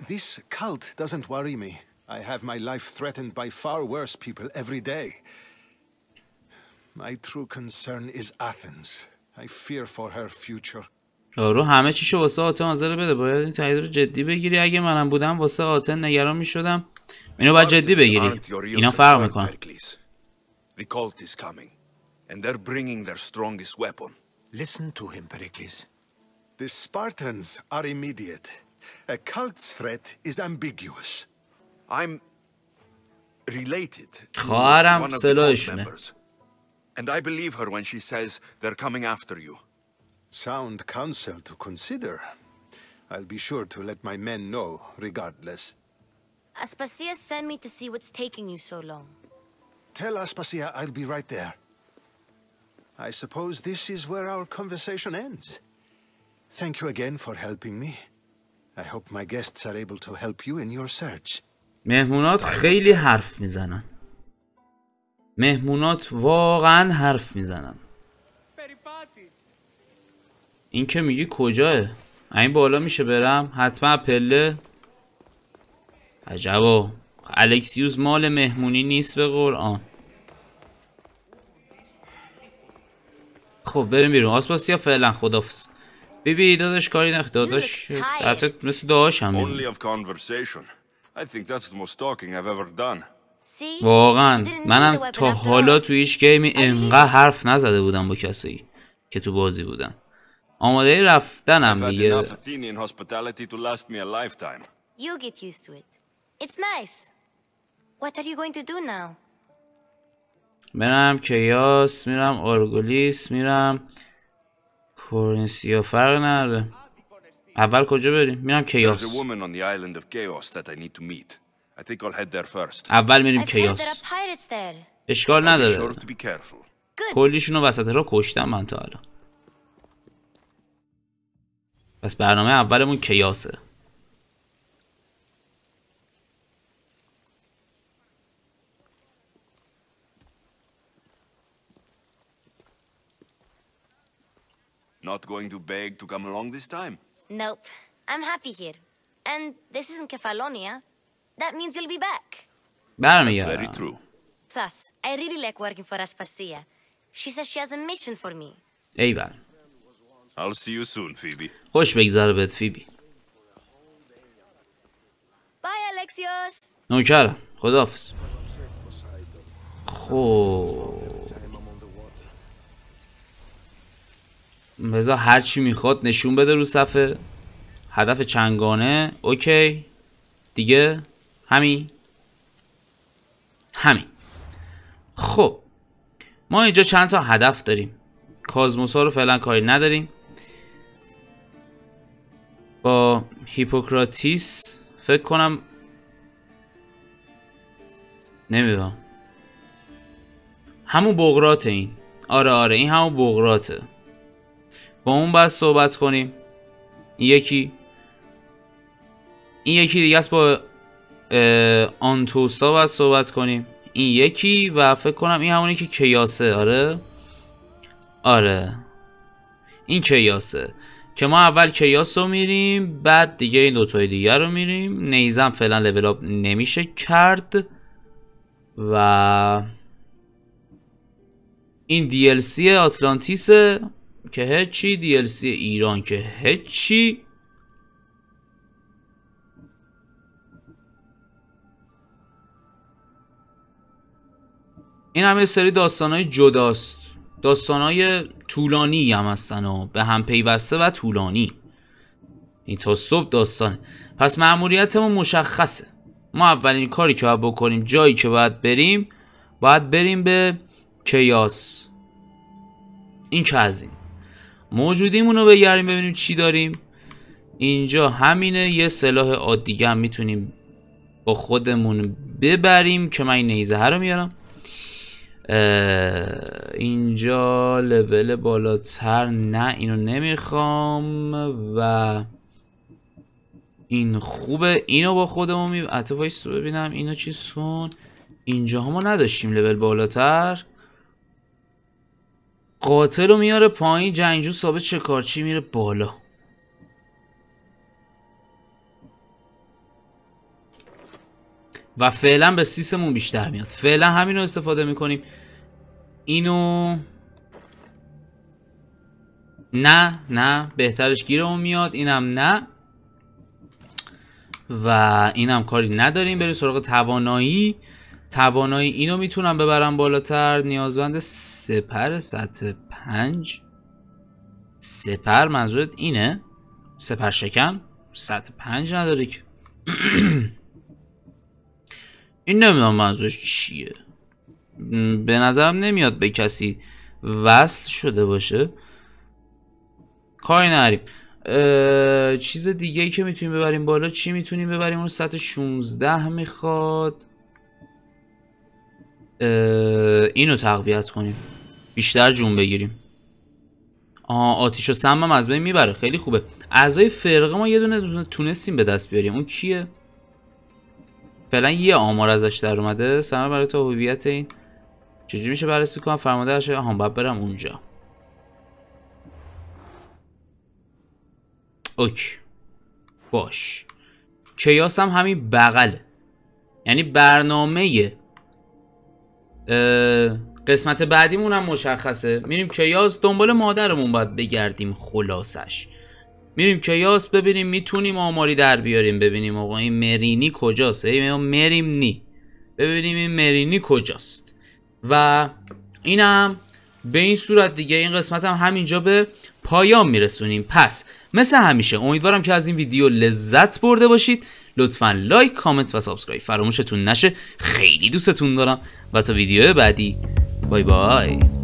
This cult doesn't worry me. I have my life threatened by far worse people every day. My true concern is Athens. I fear for her future. رو همه چیشو واسه آتن حاضر بده. باید این تایید رو جدی بگیری. اگه منم بودم واسه آتن نگران میشدم. اینو باید جدی بگیری. اینا فرق میکنن. The cult is coming and they're bringing their strongest weapon. Listen to him, Periklis. The Spartans are immediate. A cult's threat is ambiguous. I'm related to خواهرم one of the cult سلاحشونه. members. And I believe her when she says they're coming after you. Sound counsel to consider. I'll be sure to let my men know, regardless. Aspasia sent me to see what's taking you so long. Tell Aspasia I'll be right there. I suppose this is where our conversation ends. Thank you again for helping me. I hope my guests are able to help you in your search. مهمونات خیلی حرف میزنن. مهمونات واقعا حرف میزنن. این که میگی کجاه؟ این بالا میشه برم؟ حتما پله. عجبا الکسیوس مال مهمونی نیست به قرآن. خب بریم بیرون. آسپاسیا فعلا خدافظ. بیبی داداش کاری نخ داداش حتی مثل داداش هم واقعا منم تا حالا تو هیچ گیمی انقدر حرف نزده بودم با کسایی که تو بازی بودن. آماده رفتنم دیگه. You get used to it. It's nice. What are you going to do now? میرم کیاس، میرم آرگولیس، میرم کورنسیا، فرق نداره. اول کجا بریم؟ میرم کیاس. اول میریم کیاس. اشکال نداره. کلیشونو وسط را کشتم من تا حالا. پس برنامه اولمون کیاسه. Not going to beg to come along this time? Nope. I'm happy here. And this isn't Kefalonia. That means you'll be back. That's very true. Plus, I really like working for Aspasia. She says she has a mission for me. ایول. I'll see you soon, Phoebe. خوش بگذره بهت فیبی. Bye, Alexios. نوکرم. خداحافظ. خب بذار هرچی میخواد نشون بده رو صفحه. هدف چنگانه. اوکی دیگه همین. خب ما اینجا چند تا هدف داریم. کازموسا رو فعلا کاری نداریم. با هیپوکراتیس فکر کنم نمیدونم همون بغراته این. آره این همون بغراته. با اون باید صحبت کنیم. این یکی دیگه است. با آنتوسا باید صحبت کنیم. این یکی و فکر کنم این همونی که کیاسه. آره این کیاسه که ما اول کیاس رو میریم بعد دیگه این دوتای دیگر رو میریم. نیزم فعلا لول اپ نمیشه کرد و این DLC آتلانتیسه که هیچی. DLC ایران که هیچی. این همه سری داستانهای جداست. داستانهای طولانی هم هستن و به هم پیوسته و طولانی. این تا صبح داستانه. پس ماموریتمون مشخصه. ما اولین کاری که باید بکنیم، جایی که باید بریم به کیاس. این که از این موجودیمون رو بگردیم ببینیم چی داریم. اینجا همینه. یه سلاح عادیگه هم میتونیم با خودمون ببریم که من این نیزه رو میارم. اینجا لول بالاتر نه اینو نمیخوام و این خوبه. اینو با خودمون میبرم. حتی وایس رو ببینم اینو چی سون. اینجا ما نداشتیم لول بالاتر. قاتل رو میاره پایین. جنگجو ثابت شکارچی میره بالا. و فعلا به سیسمون بیشتر میاد. فعلا همین رو استفاده میکنیم. اینو نه بهترش گیرمون میاد. اینم نه و اینم کاری نداریم. بریم سراغ توانایی. اینو میتونم ببرم بالاتر. نیازمند سپر سطح 5. سپر منظورت اینه؟ سپر شکن؟ سطح 5 نداره که. این نمیدونم منظورش چیه. به نظرم نمیاد به کسی وصل شده باشه. کاری نریم. چیز دیگه ای که میتونیم ببریم بالا چی میتونیم ببریم؟ اون سطح 16 میخواد. اینو تقویت کنیم، بیشتر جون بگیریم. آتیش و سم هم از بین میبره، خیلی خوبه. اعضای فرقه ما یه دونه تونستیم به دست بیاریم. اون کیه؟ فعلا یه آمار ازش در اومده. سلام برای تو هویت این چجوری میشه بررسی کنم؟ فرمانده ارشد. باید برم اونجا. اوکی باش. کیاس هم همین بغله، یعنی برنامه قسمت بعدیمون هم مشخصه. میریم کیاس، دنبال مادرمون باید بگردیم. خلاصش میریم کیاس ببینیم میتونیم آماری در بیاریم، ببینیم آقا این مرینی کجاست. مریم نی ببینیم این مرینی کجاست. و اینم به این صورت دیگه این قسمت هم همینجا به پایان میرسونیم. پس مثل همیشه امیدوارم که از این ویدیو لذت برده باشید. لطفا لایک، کامنت و سابسکرایب فراموشتون نشه. خیلی دوستتون دارم و تا ویدیو بعدی بای بای.